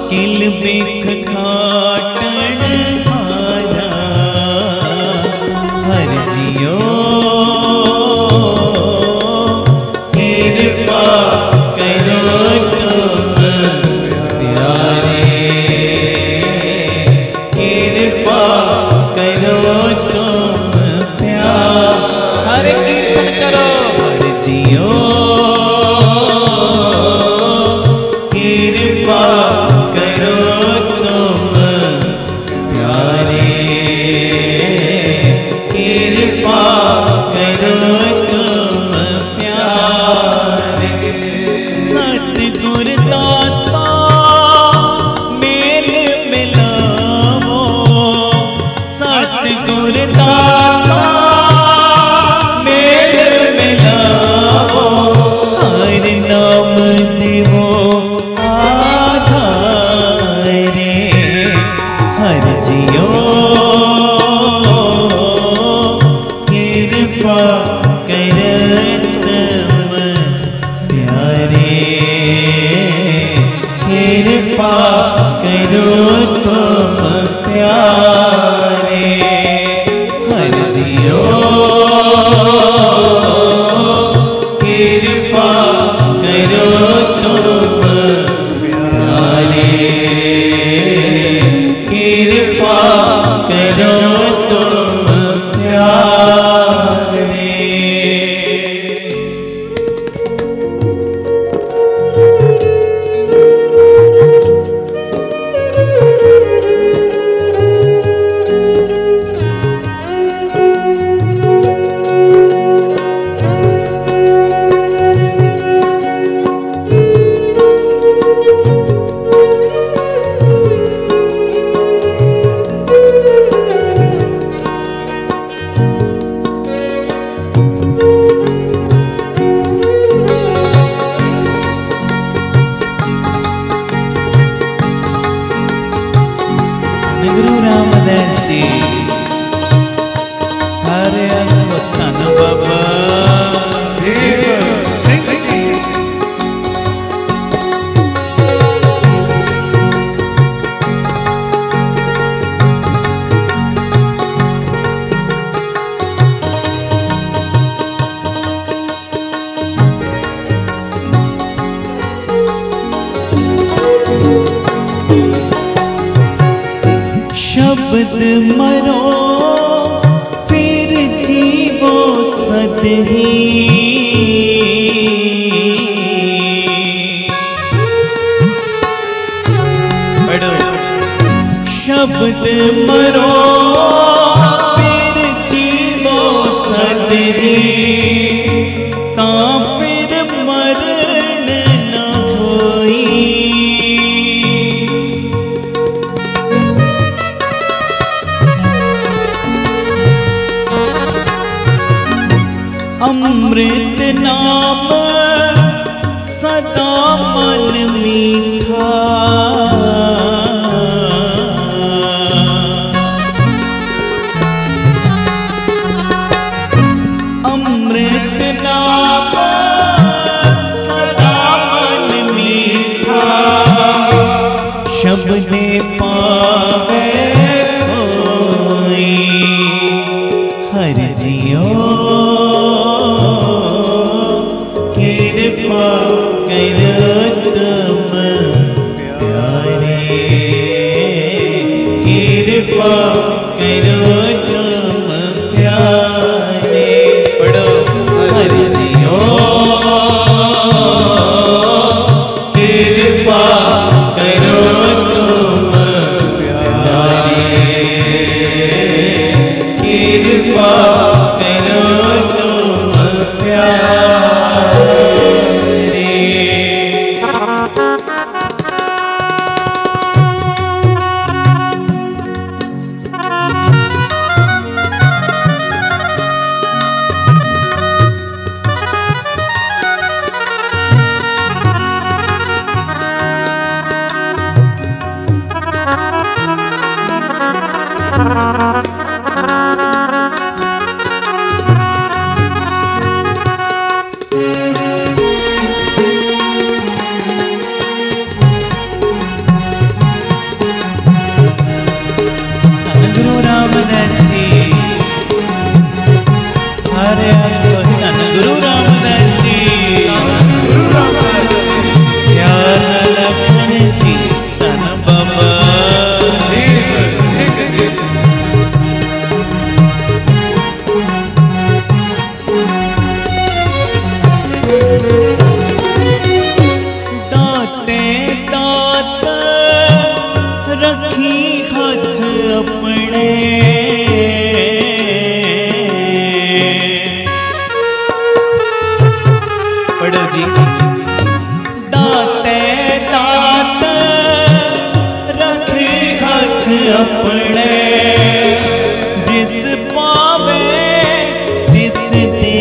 किल बिख खाटन हारा। हर जियो कृपा करो तुम प्यारे, कृपा करो तुम प्यारे। सारे कीर्तन करो। हर जियो कृपा करो तुम प्यारे, कृपा करो तुम प्यारे। सतगुर दा आधारे हर जियो कृपा करत प्यारे कृपा करो तुम प्यारे हर जियो कृपा करो तुम प्यारे कृपा करो तुम प्यारे। गुरु रामदास जी सारे धन बाबा देव सिंह जी। शब्द मरो फिर जीवो सदही शब्द मरो फिर जीवो सदही ता फिर मरण न होई अमृत नाम सदा मन मीठा अमृत नाम सदा मन मीठा शब्द पावे कोई हर जियो कृपा करो तुम प्यारे कृपा करो तुम प्यारे पढ़ो हर जियो कृपा करो तुम प्यारे कृपा करो तुम प्यारे। गुरु रामदास जी सारे धन गुरु रामदास जी गुरु रामदास जी। ज्ञान लखन जी धन बाबा देव सिंह जी। दाते दात रखी हाथ अपने पढ़ो जी दाते दात रखी हाथ अपने जिस पावे तिस दे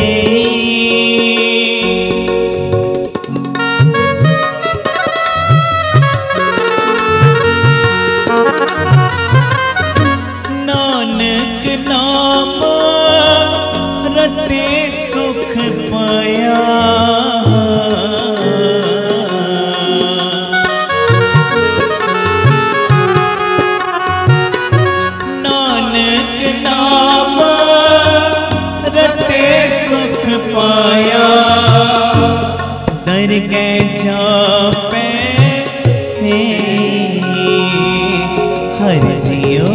हर जियो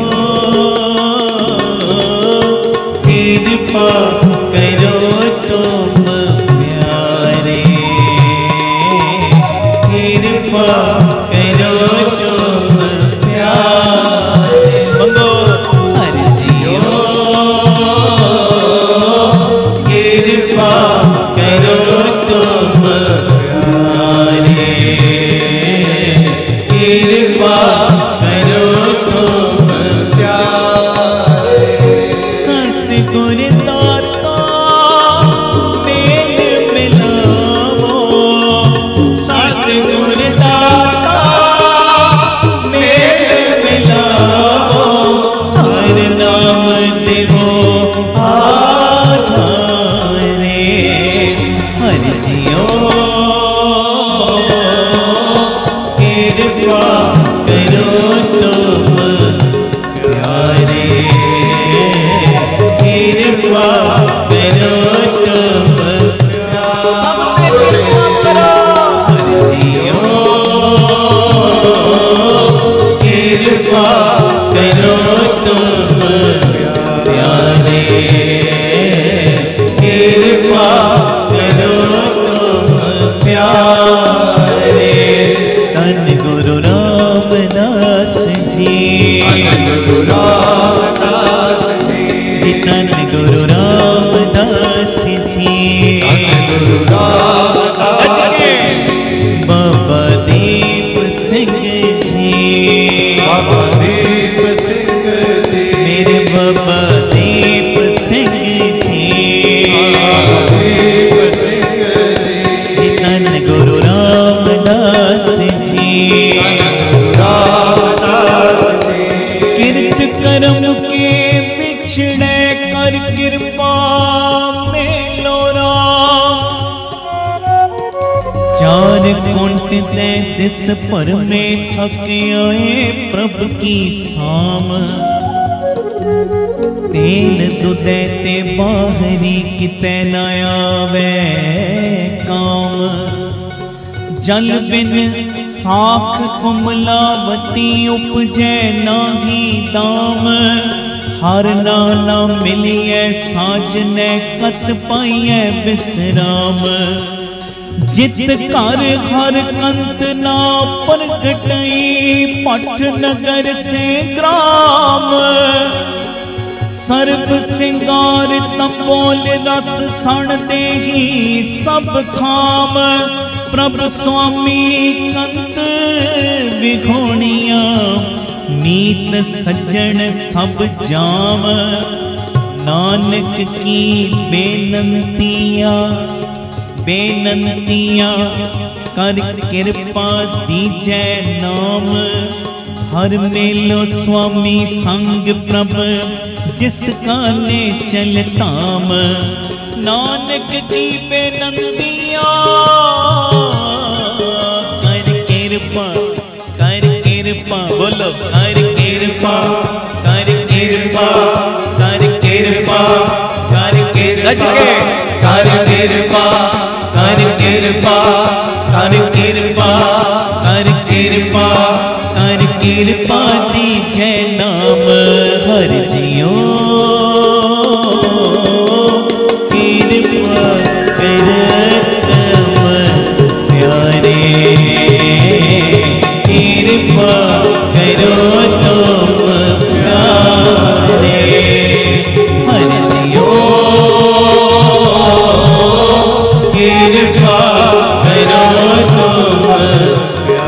कृपा करो तुम प्यारे, कृपा करो तुम प्यारे। मंगो हर जियो कृपा करो तुम प्यारे, कृपा करो तुम प्यारे। सतगुर दाता मेल मिलावो, सतगुर दाता मेल मिलावो, हर नाम देवो आधारे। हर जियो कृपा करो तुम प्यारे, कृपा करो तुम प्यारे। हर जियो कृपा करो तुम प्यारे, कृपा करो तुम प्यारे। धन गुरु रामदास जी, गुरु रामदास जी, धन गुरु रामदास जी, गुरु रामदास जी, बाबा दीप सिंह जी, बाबा दीप सिंह जी, मेरे बाबा दीप सिंह जी, बाबा दीप सिंह जी, धन गुरु रामदास जी, गुरु रामदास जी, किरत करम के बिछड़े कर कृपा मेलो राम। चार कुंट दे दिस पर में थक आए प्रभु की साम। तेल दुधे ते बाहरी किते न आवे काम। जल बिन साख कुमलावती उपजै नाही दाम। हर नाना मिलिए साजने कत पाइए विश्राम। जित कर हर कंत ना प्रगटई पठ नगर से ग्राम। सर्ब सिंगार तंबोल रस सण देही सब खाम। प्रभु स्वामी कंत विघोणिया नीत सज्जन सब जाम। नानक की बेनंतियाँ कर कृपा दीजै नाम। हर मेलो स्वामी संग प्रभ जिसका ने चल ताम। नानक की बेनंतियाँ कर कृपा बोलो कर कृपा कर कृपा कर कृपा कर कृपा कर कृपा कर कृपा कर कृपा कर कृपा कर कृपा दीजै नाम। हर जियो कृपा करत प्यारे, कृपा करो तुम प्यारे। हर जियो कृपा करो तुम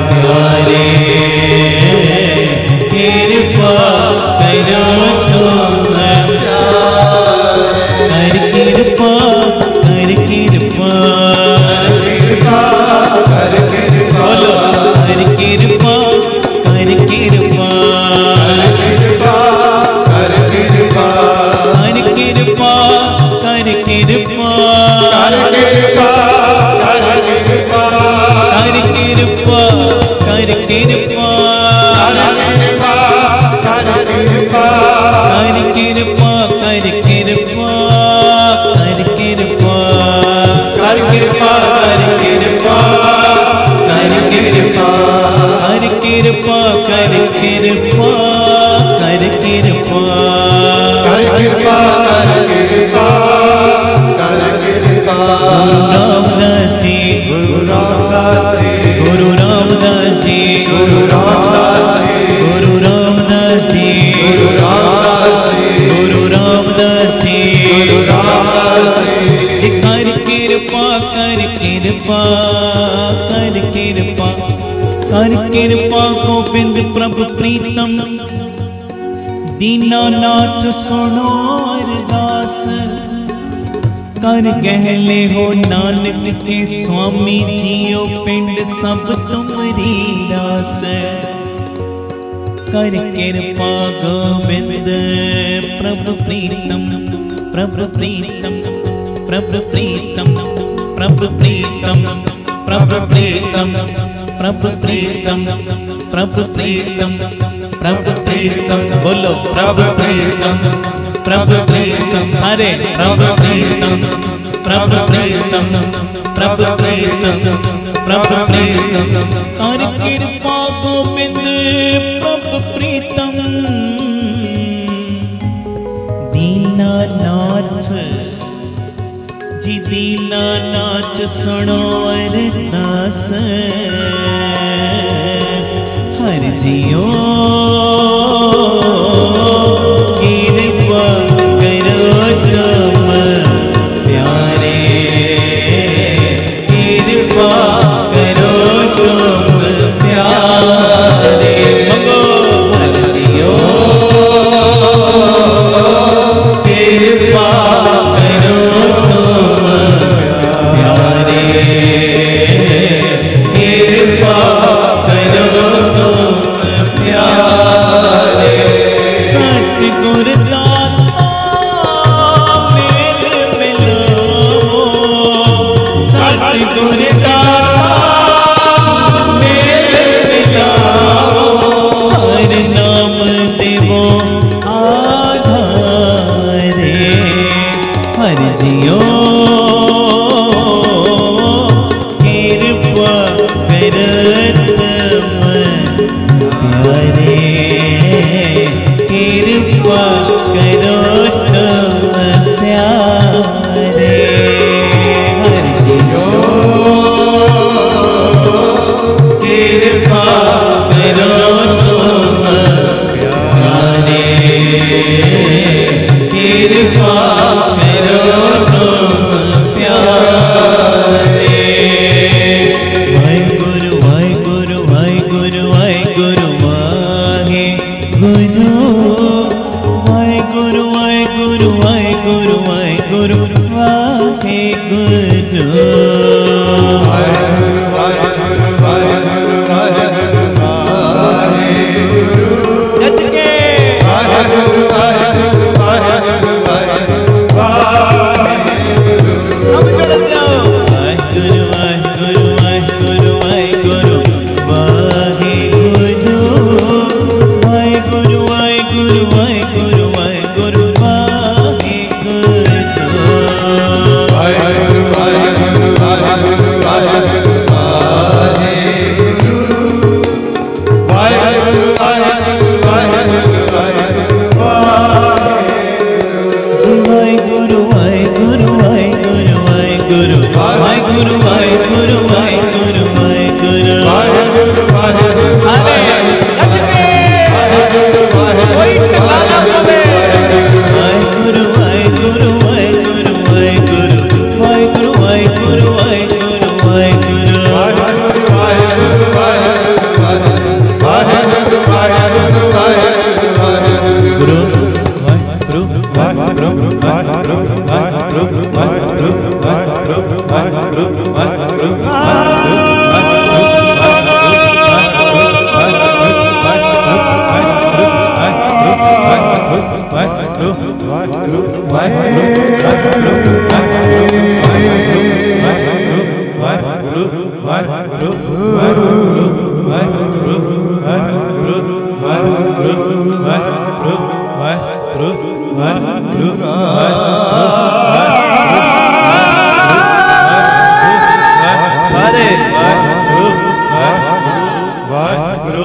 प्यारे, कृपा करो तुम प्यारे। कर कृपा कर कृपा कर कृपा बोलो कर कृपा कर कृपा कर कृपा कर कृपा कर कृपा कर कृपा कर कृपा कर कृपा कर कृपा कर कृपा कर कृपा कर कृपा कर कृपा कर कृपा कर कृपा कर कृपा कर कृपा कर कृपा कर कृपा कर कृपा कर कृपा कर कृपा कर कृपा। गुरु रामदास जी गुरु रामदास जी गुरु रामदास जी गुरु रामदास जी गुरु रामदास जी गुरु रामदास जी गुरु रामदास जी गुरु रामदास जी। कर कृपा कर कृपा कर कृपा कर कृपा गोविंद प्रभु प्रीतम दीनानाथ सुनो अरदास कर गहले हो नानक के स्वामी जियो पिंड सब तुमरी रास कर कृपा गोविंद प्रभु प्रीतम प्रभु प्रीतम प्रभु प्रीतम प्रभु प्रीतम प्रभु प्रीतम प्रभु प्रीतम प्रभु प्रीतम प्रभु प्रीतम बोलो प्रभु प्रीतम प्रभु प्रीतम सारे प्रभु प्रीतम प्रभु प्रीतम प्रभु प्रीतम प्रभु प्रीतम कर कृपा गोविंद प्रभु प्रीतम दीनानाथ जी दीनानाथ सुनो अरदास हर जियो कृपा करो तुम प्यारे कृपा करो तुम प्यारे हर जियो कृपा करो तुम प्यारे कृपा करो तुम प्यारे। सतगुर दाता मेल मिलाओ सतगुर दाता मेल मिलाओ हर नाम देवो आधारे हर जियो कृपा करत प्यारे कृपा करो तुम प्यारे हर जियो कृपा करो तुम प्यारे कृपा करो तुम प्यारे। वाहिगुरु वाहिगुरु वाहिगुरु वाहिगुरु वाहिगुरु वाहिगुरु वाहिगुरु वाहिगुरु वाहिगुरु गज के सब जुड़ जाओ वाहिगुरु वाहिगुरु वाहिगुरु वाहिगुरु वाहिगुरु वाहिगुरु वाहिगुरु वाहिगुरु वाहिगुरु वाहिगुरु वाहिगुरु वाहिगुरु वाहिगुरु वाहिगुरु वाहिगुरु वाहिगुरु वाहिगुरु सारे गज के कोई ठिकाना पवे वाहिगुरु वाहिगुरु वाहिगुरु वाहिगुरु वाहिगुरु वाहिगुरु वाहिगुरु वाहिगुरु गुरु वाहिगुरु वाहिगुरु वाहिगुरु वाहिगुरु वाहिगुरु वाहिगुरु वाहिगुरु सारे वाहिगुरु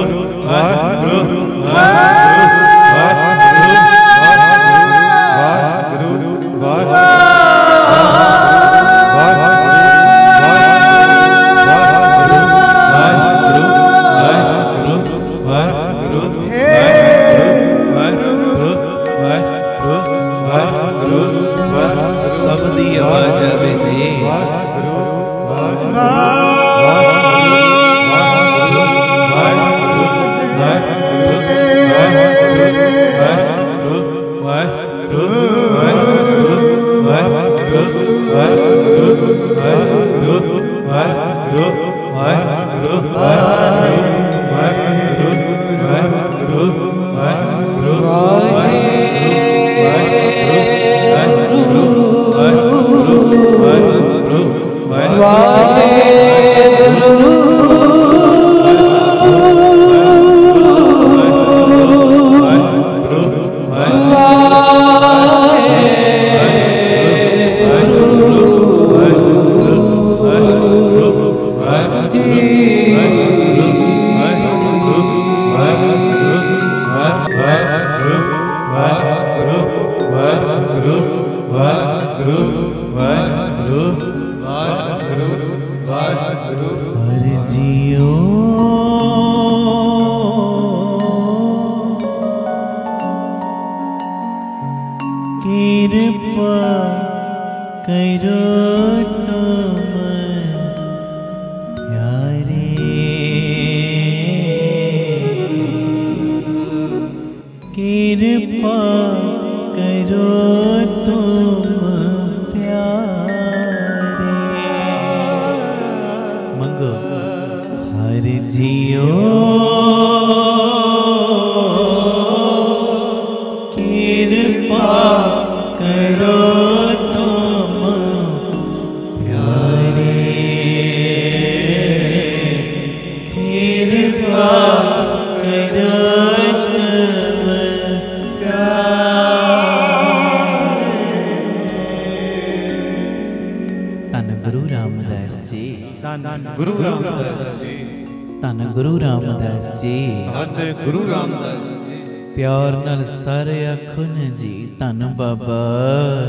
प्यार नाल सारे आखन जी धन बाबा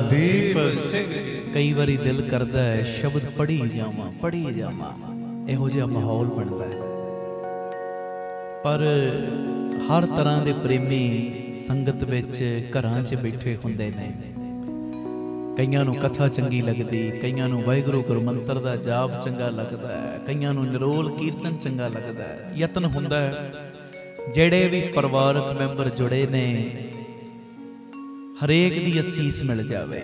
दीप सिंह। कई बारी दिल करता है शब्द पढ़ी जावां इहो जिहा माहौल बनता है, पर हर तरह के प्रेमी संगत विच घरां च बैठे हुंदे ने। कईयां नूं कथा चंगी लगदी, कईयां नूं वाहिगुरू गुर मंत्र दा जाप चंगा लगदा है, कईयां नूं निरोल कीर्तन चंगा लगदा है। यतन हुंदा है ਜਿਹੜੇ भी परिवारक मैंबर जुड़े ने हरेक दी असीस मिल जावे,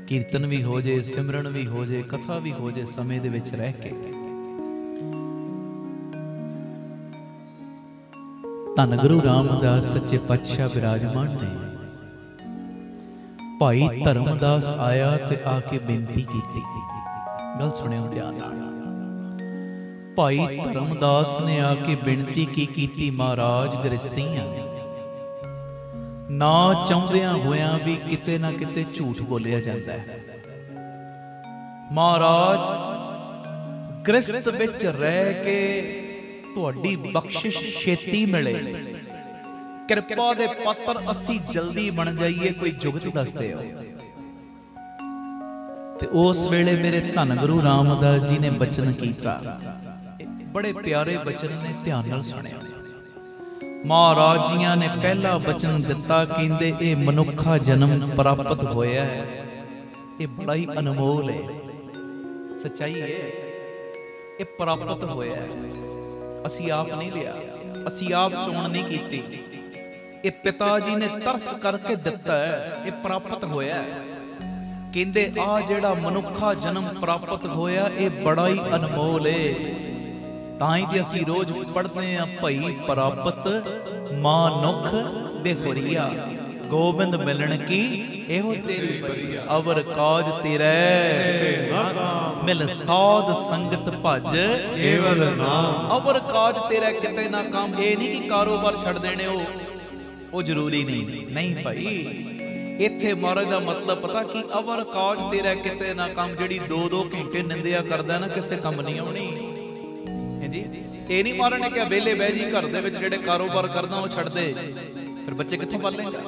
कीर्तन भी हो जाए, सिमरन भी हो जाए, कथा भी हो जाए, समय दे विच रह के। धन गुरु रामदास सच्चे पातशाह विराजमान ने। भाई धर्मदास आया ते आके बेनती कीती, गल सुनियो ध्यान नाल। भाई धर्मदास ने आके बेनती की महाराज गृहस्थीआं ना चाहुंदियां होयां भी किते ना किते झूठ बोलिया जाता है। महाराज गृहस्थ विच रह के तुहाडी बख्शिश छेती मिले, कृपा दे पात्र असी जल्दी बन जाइए, कोई जुगत दस दिओ। ते उस वेले मेरे धन गुरु रामदास जी ने बचन कीता, बड़े प्यारे बचन ने, ध्यान नाल सुनिया। महाराज जियां ने पहला बचन दिता, कहंदे ए मनुखा जन्म प्राप्त होया है, ये बड़ा ही अनमोल है, सच्चाई है, ये प्राप्त होया है। असी आप नहीं लिया, असी आप चोण नहीं कीती, ये पिता जी ने तरस करके दिता है, ये प्राप्त होया है। कहंदे आ जेड़ा मनुखा जन्म प्राप्त होया, ये बड़ा ही अनमोल है। ताई ते असी रोज पढ़ते हैं, भई प्राप्त मानुख दे होरिया, गोबिंद मिलन की एहो तेरी बरिया। अवर काज तेरे मिल साध संगत भज केवल नाम। अवर काज तेरा किते ना काम, ये नहीं कि कारोबार छड़ देने हो जरूरी नहीं भाई। इत्थे महाराज दा मतलब पता कि अवर काज तेरा किते ना काम, जिहड़ी 2-2 घंटे निंदिया करदा ना, किसे काम नहीं आउणी है जी। ਇਹ ਨਹੀਂ ਮਾਰਨ ਨੇ ਕਿ ਵਿਹਲੇ ਬਹਿ ਜੀ ਘਰ ਦੇ ਵਿੱਚ ਜਿਹੜੇ ਕਾਰੋਬਾਰ ਕਰਦਾ ਉਹ ਛੱਡ ਦੇ, ਫਿਰ ਬੱਚੇ ਕਿੱਥੋਂ ਪਾਲੇਗਾ,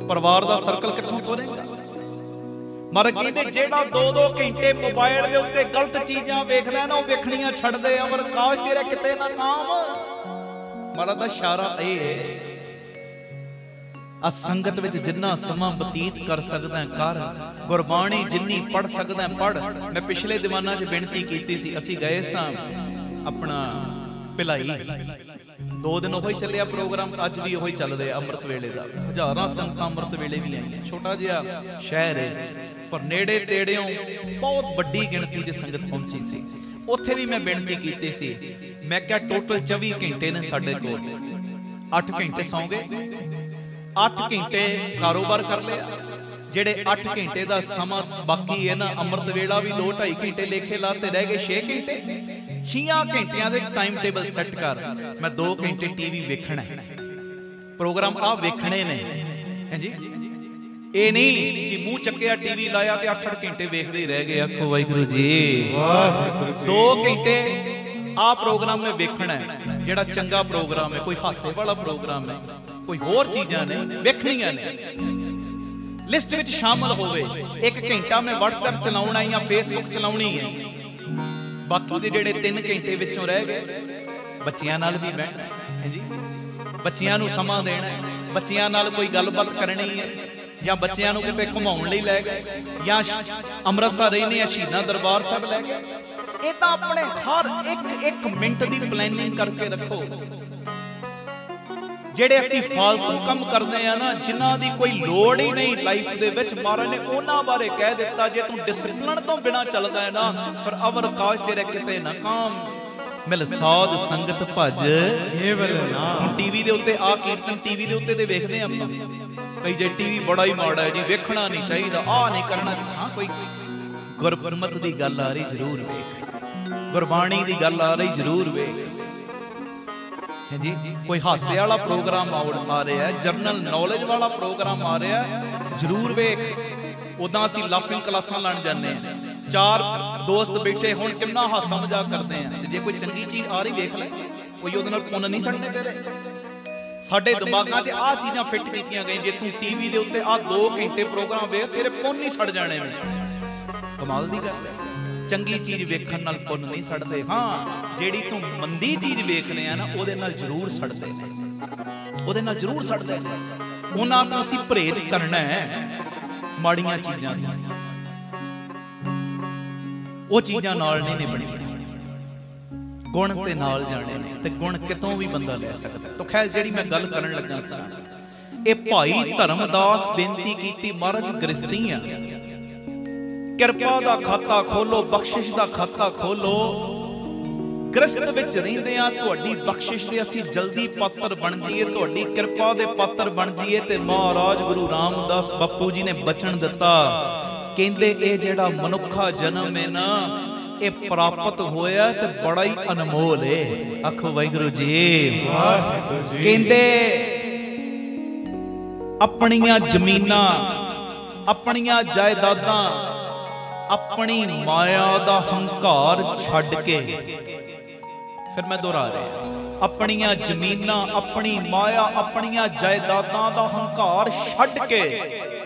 ਪਰਿਵਾਰ ਦਾ ਸਰਕਲ ਕਿੱਥੋਂ ਤੋਰੇਗਾ। ਮਰ ਕਹਿੰਦੇ ਜਿਹੜਾ 2-2 ਘੰਟੇ ਮੋਬਾਈਲ ਦੇ ਉੱਤੇ ਗਲਤ ਚੀਜ਼ਾਂ ਵੇਖਦਾ ਨਾ ਉਹ ਵੇਖਣੀਆਂ ਛੱਡ ਦੇ, ਅਮਰ ਕਾਸ਼ ਤੇਰਾ ਕਿਤੇ ਨਾ ਕਾਮ। ਮਹਾਰਾਜ ਦਾ ਇਸ਼ਾਰਾ ਇਹ ਹੈ, ਆ ਸੰਗਤ ਵਿੱਚ ਜਿੰਨਾ ਸਮਾਂ ਬਤੀਤ ਕਰ ਸਕਦਾ ਕਰ, ਗੁਰਬਾਣੀ ਜਿੰਨੀ ਪੜ੍ਹ ਸਕਦਾ ਪੜ੍ਹ। ਮੈਂ ਪਿਛਲੇ ਦੀਵਾਨਾਂ 'ਚ ਬੇਨਤੀ ਕੀਤੀ ਸੀ, ਅਸੀਂ ਗਏ ਸਾਂ ਆਪਣਾ ਭਿਲਾਈ, 2 ਦਿਨ ਉਹੀ ਚੱਲਿਆ ਪ੍ਰੋਗਰਾਮ, ਅੱਜ ਵੀ ਉਹੀ ਚੱਲ ਰਿਹਾ ਅੰਮ੍ਰਿਤ ਵੇਲੇ ਦਾ। ਹਜ਼ਾਰਾਂ ਸੰਗਤਾਂ ਅੰਮ੍ਰਿਤ ਵੇਲੇ ਵੀ ਆਈਆਂ। ਛੋਟਾ ਜਿਹਾ ਸ਼ਹਿਰ ਹੈ ਪਰ ਨੇੜੇ ਤੇੜਿਓਂ ਬਹੁਤ ਵੱਡੀ ਗਿਣਤੀ 'ਚ ਸੰਗਤ ਪਹੁੰਚੀ ਸੀ। ਉੱਥੇ ਵੀ ਮੈਂ ਬੇਨਤੀ ਕੀਤੀ ਸੀ, ਮੈਂ ਕਿਹਾ ਟੋਟਲ 24 ਘੰਟੇ ਨੇ ਸਾਡੇ ਕੋਲ, 8 ਘੰਟੇ ਸੌਂ ਗਏ, 8 ਘੰਟੇ ਕਾਰੋਬਾਰ ਕਰ ਲਿਆ, ਜਿਹੜੇ 8 ਘੰਟੇ ਦਾ ਸਮਾਂ ਬਾਕੀ ਹੈ ਨਾ ਅੰਮ੍ਰਿਤ ਵੇਲਾ ਵੀ 2-2.5 ਘੰਟੇ ਲੇਖੇ ਲਾ ਤੇ ਰਹਿ ਗਏ 6 ਘੰਟੇ। 6 ਘੰਟਿਆਂ ਦੇ ਟਾਈਮ ਟੇਬਲ ਸੈੱਟ ਕਰ, ਮੈਂ 2 ਘੰਟੇ ਟੀਵੀ ਵੇਖਣਾ, ਪ੍ਰੋਗਰਾਮ ਆ ਵੇਖਣੇ ਨੇ। ਹਾਂਜੀ, ਇਹ ਨਹੀਂ ਕਿ ਮੂੰਹ ਚੱਕਿਆ ਟੀਵੀ ਲਾਇਆ ਤੇ 8-8 ਘੰਟੇ ਵੇਖਦੇ ਹੀ ਰਹਿ ਗਏ। ਆਖੋ ਵਾਹਿਗੁਰੂ ਜੀ, 2 ਘੰਟੇ ਆ ਪ੍ਰੋਗਰਾਮ ਮੈਂ ਵੇਖਣਾ, ਜਿਹੜਾ ਚੰਗਾ ਪ੍ਰੋਗਰਾਮ ਹੈ, ਕੋਈ ਹਾਸੇ ਵਾਲਾ ਪ੍ਰੋਗਰਾਮ ਹੈ, ਕੋਈ ਹੋਰ ਚੀਜ਼ਾਂ ਨੇ ਵੇਖਣੀਆਂ ਨੇ, ਲਿਸਟ ਵਿੱਚ ਸ਼ਾਮਲ ਹੋਵੇ। 1 ਘੰਟਾ ਮੈਂ WhatsApp ਚਲਾਉਣਾ ਜਾਂ Facebook ਚਲਾਉਣੀ ਹੈ, ਬਾਕੀ ਦੇ ਜਿਹੜੇ 3 ਘੰਟੇ ਵਿੱਚੋਂ ਰਹਿ ਗਏ ਬੱਚਿਆਂ ਨਾਲ ਵੀ ਬਹਿਣਾ ਹੈ ਜੀ, ਬੱਚਿਆਂ ਨੂੰ ਸਮਾਂ ਦੇਣਾ, ਬੱਚਿਆਂ ਨਾਲ ਕੋਈ ਗੱਲਬਾਤ ਕਰਨੀ ਹੈ, ਜਾਂ ਬੱਚਿਆਂ ਨੂੰ ਕਿਤੇ ਘੁਮਾਉਣ ਲਈ ਲੈ ਗਏ, ਜਾਂ ਅੰਮ੍ਰਿਤਸਰ ਰਹਿੰਦੇ ਆ ਸ਼ਹੀਦਾਂ ਦਰਬਾਰ ਸਾਹਿਬ ਲੈ ਗਏ। ਇਹ ਤਾਂ ਆਪਣੇ ਹਰ ਇੱਕ ਮਿੰਟ ਦੀ ਪਲੈਨਿੰਗ ਕਰਕੇ ਰੱਖੋ। ਜਿਹੜੇ ਅਸੀਂ ਫਾਲਤੂ ਕੰਮ ਕਰਦੇ ਆ ਨਾ, ਜਿਨ੍ਹਾਂ ਦੀ ਕੋਈ ਲੋੜ ਹੀ ਨਹੀਂ ਲਾਈਫ ਦੇ ਵਿੱਚ, ਮਹਾਰਾਜ ਨੇ ਉਹਨਾਂ ਬਾਰੇ ਕਹਿ ਦਿੱਤਾ, ਜੇ ਤੂੰ ਡਿਸਪਲਿਨ ਤੋਂ ਬਿਨਾਂ ਚੱਲਦਾ ਹੈ ਨਾ, ਫਿਰ ਅਵਰ ਕਾਜ ਤੇਰੇ ਕਿਤੇ ਨਾ ਕਾਮ। ਮਿਲ ਸਾਧ ਸੰਗਤ ਭਜ ਕੇਵਲ ਨਾਮ। ਹੁਣ ਟੀਵੀ ਦੇ ਉੱਤੇ ਆ ਕੀਰਤਨ ਟੀਵੀ ਦੇ ਉੱਤੇ ਤੇ ਵੇਖਦੇ ਆਪਾਂ, ਕਈ ਜੇ ਟੀਵੀ ਬੜਾ ਹੀ ਮਾੜਾ ਹੈ ਜੀ, ਵੇਖਣਾ ਨਹੀਂ ਚਾਹੀਦਾ, ਆ ਨਹੀਂ ਕਰਨਾ ਚਾਹੀਦਾ। ਹਾਂ, ਕੋਈ ਗੁਰਮਤ ਦੀ ਗੱਲ ਆ ਰਹੀ ਜ਼ਰੂਰ ਵੇਖ, ਗੁਰਬਾਣੀ ਦੀ ਗੱਲ ਆ ਰਹੀ ਜ਼ਰੂਰ ਵੇਖ। ਜੀ ਕੋਈ ਹਾਸੇ ਵਾਲਾ ਪ੍ਰੋਗਰਾਮ ਆ ਰਿਹਾ, ਜਰਨਲ ਨੌਲੇਜ ਵਾਲਾ ਪ੍ਰੋਗਰਾਮ ਆ ਰਿਹਾ, ਜ਼ਰੂਰ ਵੇਖ। ਉਦਾਂ ਅਸੀਂ ਲਾਫਿੰਗ ਕਲਾਸਾਂ ਲਾਣ ਜਾਂਦੇ ਆ, 4 ਦੋਸਤ ਬੈਠੇ ਹੁਣ ਕਿੰਨਾ ਹਾਸਾ ਮਜ਼ਾਕ ਕਰਦੇ ਆ, ਤੇ ਜੇ ਕੋਈ ਚੰਗੀ ਚੀਜ਼ ਆ ਰਹੀ ਵੇਖ ਲੈ, ਕੋਈ ਉਹਦੇ ਨਾਲ ਪੁੰਨ ਨਹੀਂ ਸੜਨੇ ਤੇਰੇ। ਸਾਡੇ ਦਿਮਾਗਾਂ 'ਚ ਆਹ ਚੀਜ਼ਾਂ ਫਿੱਟ ਕੀਤੀਆਂ ਗਈਆਂ, ਜੇ ਤੂੰ ਟੀਵੀ ਦੇ ਉੱਤੇ ਆਹ 2 ਘੰਟੇ ਪ੍ਰੋਗਰਾਮ ਵੇਖ, ਤੇਰੇ ਪੁੰਨ ਨਹੀਂ ਸੜ ਜਾਣੇ ਨੇ। ਕਮਾਲ ਦੀ ਗੱਲ ਹੈ, ਚੰਗੀ ਚੀਜ਼ ਵੇਖਣ ਨਾਲ ਪੁੰਨ ਨਹੀਂ ਸੜਦੇ। ਹਾਂ, ਜਿਹੜੀ ਤੂੰ ਮੰਦੀ ਚੀਜ਼ ਵੇਖਦੇ ਆ ਨਾ, ਉਹਦੇ ਨਾਲ ਜ਼ਰੂਰ ਸੜਦੇ ਨੇ, ਉਹਦੇ ਨਾਲ ਜ਼ਰੂਰ ਸੜਦੇ ਨੇ। ਉਹਨਾਂ ਨੂੰ ਅਸੀਂ ਪਰਹੇਜ਼ ਕਰਨਾ ਹੈ, ਮਾੜੀਆਂ ਚੀਜ਼ਾਂ ਤੋਂ, ਉਹ ਚੀਜ਼ਾਂ ਨਾਲ ਨਹੀਂ ਨਿਭਣੀ, ਗੁਣ ਤੇ ਨਾਲ ਜਾਣੇ ਨੇ, ਤੇ ਗੁਣ ਕਿਤੋਂ ਵੀ ਬੰਦਾ ਲੈ ਸਕਦਾ। ਤਾਂ ਖੈਰ, ਜਿਹੜੀ ਮੈਂ ਗੱਲ ਕਰਨ ਲੱਗਾ ਸਾਂ, ਇਹ ਭਾਈ ਧਰਮਦਾਸ ਬੇਨਤੀ ਕੀਤੀ, ਮਹਾਰਾਜ ਗ੍ਰਸਤੀਆਂ, ਕਿਰਪਾ ਦਾ ਖਾਤਾ ਖੋਲੋ, ਬਖਸ਼ਿਸ਼ ਦਾ ਖਾਤਾ ਖੋਲੋ। ਗ੍ਰਸਤ ਵਿੱਚ ਰਹਿੰਦੇ ਆ, ਤੁਹਾਡੀ ਬਖਸ਼ਿਸ਼ ਦੇ ਅਸੀਂ ਜਲਦੀ ਪਾਤਰ ਬਣ ਜਾਈਏ, ਤੁਹਾਡੀ ਕਿਰਪਾ ਦੇ ਪਾਤਰ ਬਣ ਜਾਈਏ। ਤੇ ਮਹਾਰਾਜ ਗੁਰੂ ਰਾਮਦਾਸ ਬਾਪੂ ਜੀ ਨੇ ਬਚਨ ਦਿੱਤਾ, ਕਹਿੰਦੇ ਇਹ ਜਿਹੜਾ ਮਨੁੱਖਾ ਜਨਮ ਹੈ ਨਾ, ਇਹ ਪ੍ਰਾਪਤ ਹੋਇਆ ਤੇ ਬੜਾ ਹੀ ਅਨਮੋਲ ਹੈ। ਆਖੋ ਵਾਹਿਗੁਰੂ ਜੀ। ਕਹਿੰਦੇ ਆਪਣੀਆਂ ਜ਼ਮੀਨਾਂ, ਆਪਣੀਆਂ ਜਾਇਦਾਦਾਂ, ਆਪਣੀ ਮਾਇਆ ਦਾ ਹੰਕਾਰ ਛੱਡ ਕੇ, ਫਿਰ ਮੈਂ ਦੁਹਰਾ ਰਿਹਾ, ਆਪਣੀਆਂ ਜ਼ਮੀਨਾਂ, ਆਪਣੀ ਮਾਇਆ, ਆਪਣੀਆਂ ਜਾਇਦਾਦਾਂ ਦਾ ਹੰਕਾਰ ਛੱਡ ਕੇ।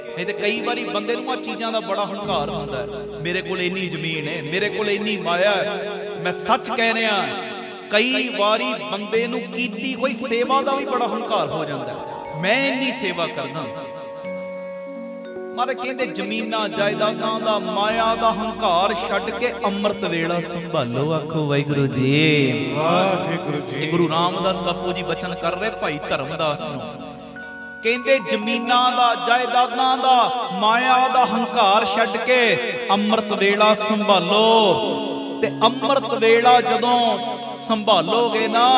ਨਹੀਂ ਤੇ ਕਈ ਵਾਰੀ ਬੰਦੇ ਨੂੰ ਆ ਚੀਜ਼ਾਂ ਦਾ ਬੜਾ ਹੰਕਾਰ ਹੁੰਦਾ, ਮੇਰੇ ਕੋਲ ਇੰਨੀ ਜ਼ਮੀਨ ਹੈ, ਮੇਰੇ ਕੋਲ ਇੰਨੀ ਮਾਇਆ ਹੈ। ਮੈਂ ਸੱਚ ਕਹਿ ਰਿਹਾ, ਕਈ ਵਾਰੀ ਬੰਦੇ ਨੂੰ ਕੀਤੀ ਹੋਈ ਸੇਵਾ ਦਾ ਵੀ ਬੜਾ ਹੰਕਾਰ ਹੋ ਜਾਂਦਾ, ਮੈਂ ਇੰਨੀ ਸੇਵਾ ਕਰਦਾ। ਮਾਰੇ ਕਹਿੰਦੇ ਜ਼ਮੀਨਾਂ ਜਾਇਦਾਦਾਂ ਦਾ, ਮਾਇਆ ਦਾ ਹੰਕਾਰ ਛੱਡ ਕੇ ਅੰਮ੍ਰਿਤ ਵੇਲਾ ਸੰਭਾਲੋ। ਆਖੋ ਵਾਹਿਗੁਰੂ ਜੀ। ਵਾਹਿਗੁਰੂ ਜੀ। ਗੁਰੂ ਰਾਮਦਾਸ ਬਾਪੂ ਜੀ ਬਚਨ ਕਰ ਰਹੇ ਭਾਈ ਧਰਮਦਾਸ ਨੂੰ, ਕਹਿੰਦੇ ਜ਼ਮੀਨਾਂ ਦਾ, ਜਾਇਦਾਦਾਂ ਦਾ, ਮਾਇਆ ਦਾ ਹੰਕਾਰ ਛੱਡ ਕੇ ਅੰਮ੍ਰਿਤ ਵੇਲਾ ਸੰਭਾਲੋ। ਤੇ ਅੰਮ੍ਰਿਤ ਵੇਲਾ ਜਦੋਂ ਸੰਭਾਲੋਗੇ ਨਾ,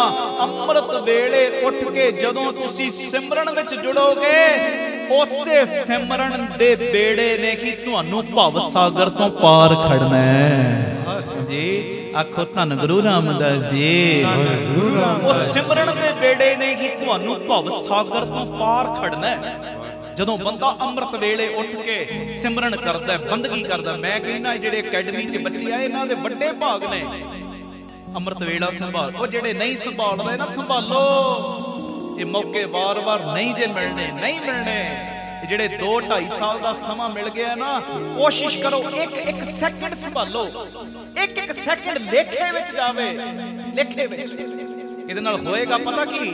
ਅੰਮ੍ਰਿਤ ਵੇਲੇ ਉੱਠ ਕੇ ਜਦੋਂ ਤੁਸੀਂ ਸਿਮਰਨ ਵਿੱਚ ਜੁੜੋਗੇ, ਉਸੇ ਸਿਮਰਨ ਦੇ ਬੇੜੇ ਨੇ ਕਿ ਤੁਹਾਨੂੰ ਭਵ ਸਾਗਰ ਤੋਂ ਪਾਰ ਖੜਨਾ ਹੈ ਜੀ। ਆਖੋ ਧੰਨ ਗੁਰੂ ਰਾਮਦਾਸ ਜੀ। ਉਹ ਸਿਮਰਨ ਦੇ ਬੇੜੇ ਨੇ ਕਿ ਤੁਹਾਨੂੰ ਭਵ ਸਾਗਰ ਤੋਂ ਪਾਰ ਖੜਨਾ ਹੈ। ਜਦੋਂ ਬੰਦਾ ਅੰਮ੍ਰਿਤ ਵੇਲੇ ਉੱਠ ਕੇ ਸਿਮਰਨ ਕਰਦਾ, ਬੰਦਗੀ ਕਰਦਾ, ਮੈਂ ਕਹਿੰਦਾ ਜਿਹੜੇ ਅਕੈਡਮੀ 'ਚ ਬੱਚੇ ਆਏ, ਇਹਨਾਂ ਦੇ ਵੱਡੇ ਭਾਗ ਨੇ। ਅੰਮ੍ਰਿਤ ਵੇਲਾ ਸੰਭਾਲ। ਉਹ ਜਿਹੜੇ ਨਹੀਂ ਸੰਭਾਲਦੇ ਨਾ, ਸੰਭਾਲੋ। ਇਹ ਮੌਕੇ ਵਾਰ-ਵਾਰ ਨਹੀਂ ਜੇ ਮਿਲਣੇ, ਨਹੀਂ ਮਿਲਣੇ। ਜਿਹੜੇ 2-2.5 ਸਾਲ ਦਾ ਸਮਾਂ ਮਿਲ ਗਿਆ ਨਾ, ਕੋਸ਼ਿਸ਼ ਕਰੋ ਇੱਕ ਸੈਕਿੰਡ ਸੰਭਾਲੋ। ਇੱਕ ਸੈਕਿੰਡ ਲੇਖੇ ਵਿੱਚ ਜਾਵੇ, ਲੇਖੇ ਵਿੱਚ। ਇਹਦੇ ਨਾਲ ਹੋਏਗਾ ਪਤਾ ਕੀ?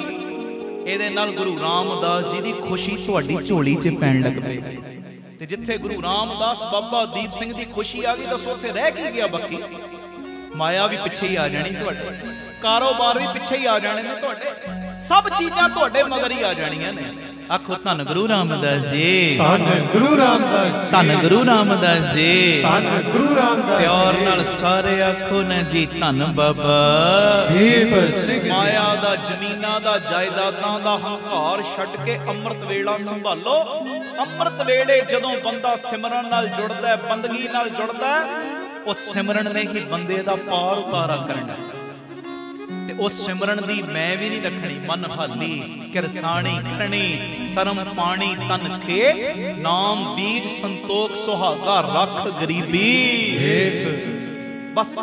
ਇਹਦੇ ਨਾਲ ਗੁਰੂ ਰਾਮਦਾਸ ਜੀ ਦੀ ਖੁਸ਼ੀ ਤੁਹਾਡੀ ਝੋਲੀ 'ਚ ਪੈਣ ਲੱਗ ਪਏਗੀ। ਤੇ ਜਿੱਥੇ ਗੁਰੂ ਰਾਮਦਾਸ ਬਾਬਾ ਦੀਪ ਸਿੰਘ ਦੀ ਖੁਸ਼ੀ ਆ ਗਈ, ਦੱਸੋ ਉੱਥੇ ਰਹਿ ਕੀ ਗਿਆ ਬਾਕੀ? ਮਾਇਆ ਵੀ ਪਿੱਛੇ ਹੀ ਆ ਜਾਣੀ ਤੁਹਾਡੇ, ਕਾਰੋਬਾਰ ਵੀ ਪਿੱਛੇ ਹੀ ਆ ਜਾਣੇ ਨੇ ਤੁਹਾਡੇ, ਸਭ ਚੀਜ਼ਾਂ ਤੁਹਾਡੇ ਮਗਰ ਹੀ ਆ ਜਾਣੀਆਂ ਨੇ। ਆਖੋ ਧੰਨ ਗੁਰੂ ਰਾਮਦਾਸ ਜੀ, ਧੰਨ ਗੁਰੂ ਰਾਮਦਾਸ ਜੀ, ਧੰਨ ਗੁਰੂ ਰਾਮਦਾਸ ਜੀ, ਧੰਨ ਗੁਰੂ ਰਾਮਦਾਸ। ਪਿਆਰ ਨਾਲ ਸਾਰੇ ਆਖੋ ਨਾ ਜੀ, ਧੰਨ ਬਾਬਾ ਦੀਪ ਸਿੰਘ ਜੀ। ਮਾਇਆ ਦਾ, ਜ਼ਮੀਨਾਂ ਦਾ, ਜਾਇਦਾਦਾਂ ਦਾ ਹੰਕਾਰ ਛੱਡ ਕੇ ਅੰਮ੍ਰਿਤ ਵੇਲਾ ਸੰਭਾਲੋ। ਅੰਮ੍ਰਿਤ ਵੇਲੇ ਜਦੋਂ ਬੰਦਾ ਸਿਮਰਨ ਨਾਲ ਜੁੜਦਾ, ਬੰਦਗੀ ਨਾਲ ਜੁੜਦਾ, ਉਹ ਸਿਮਰਨ ਨੇ ਹੀ ਬੰਦੇ ਦਾ ਪਾਰ ਉਤਾਰਾ ਕਰਨਾ। ਤੇ ਉਸ ਸਿਮਰਨ ਦੀ ਮੈਂ ਵੀ ਨਹੀਂ ਰੱਖਣੀ। ਮਨ ਹਾਲੀ ਕਿਰਸਾਣੀ ਖਣੀ, ਸਰਮ ਪਾਣੀ ਤਨ ਖੇਤ, ਨਾਮ ਬੀਜ ਸੰਤੋਖ ਸੁਹਾਗਾ ਰੱਖ ਗਰੀਬੀ। ਬਸ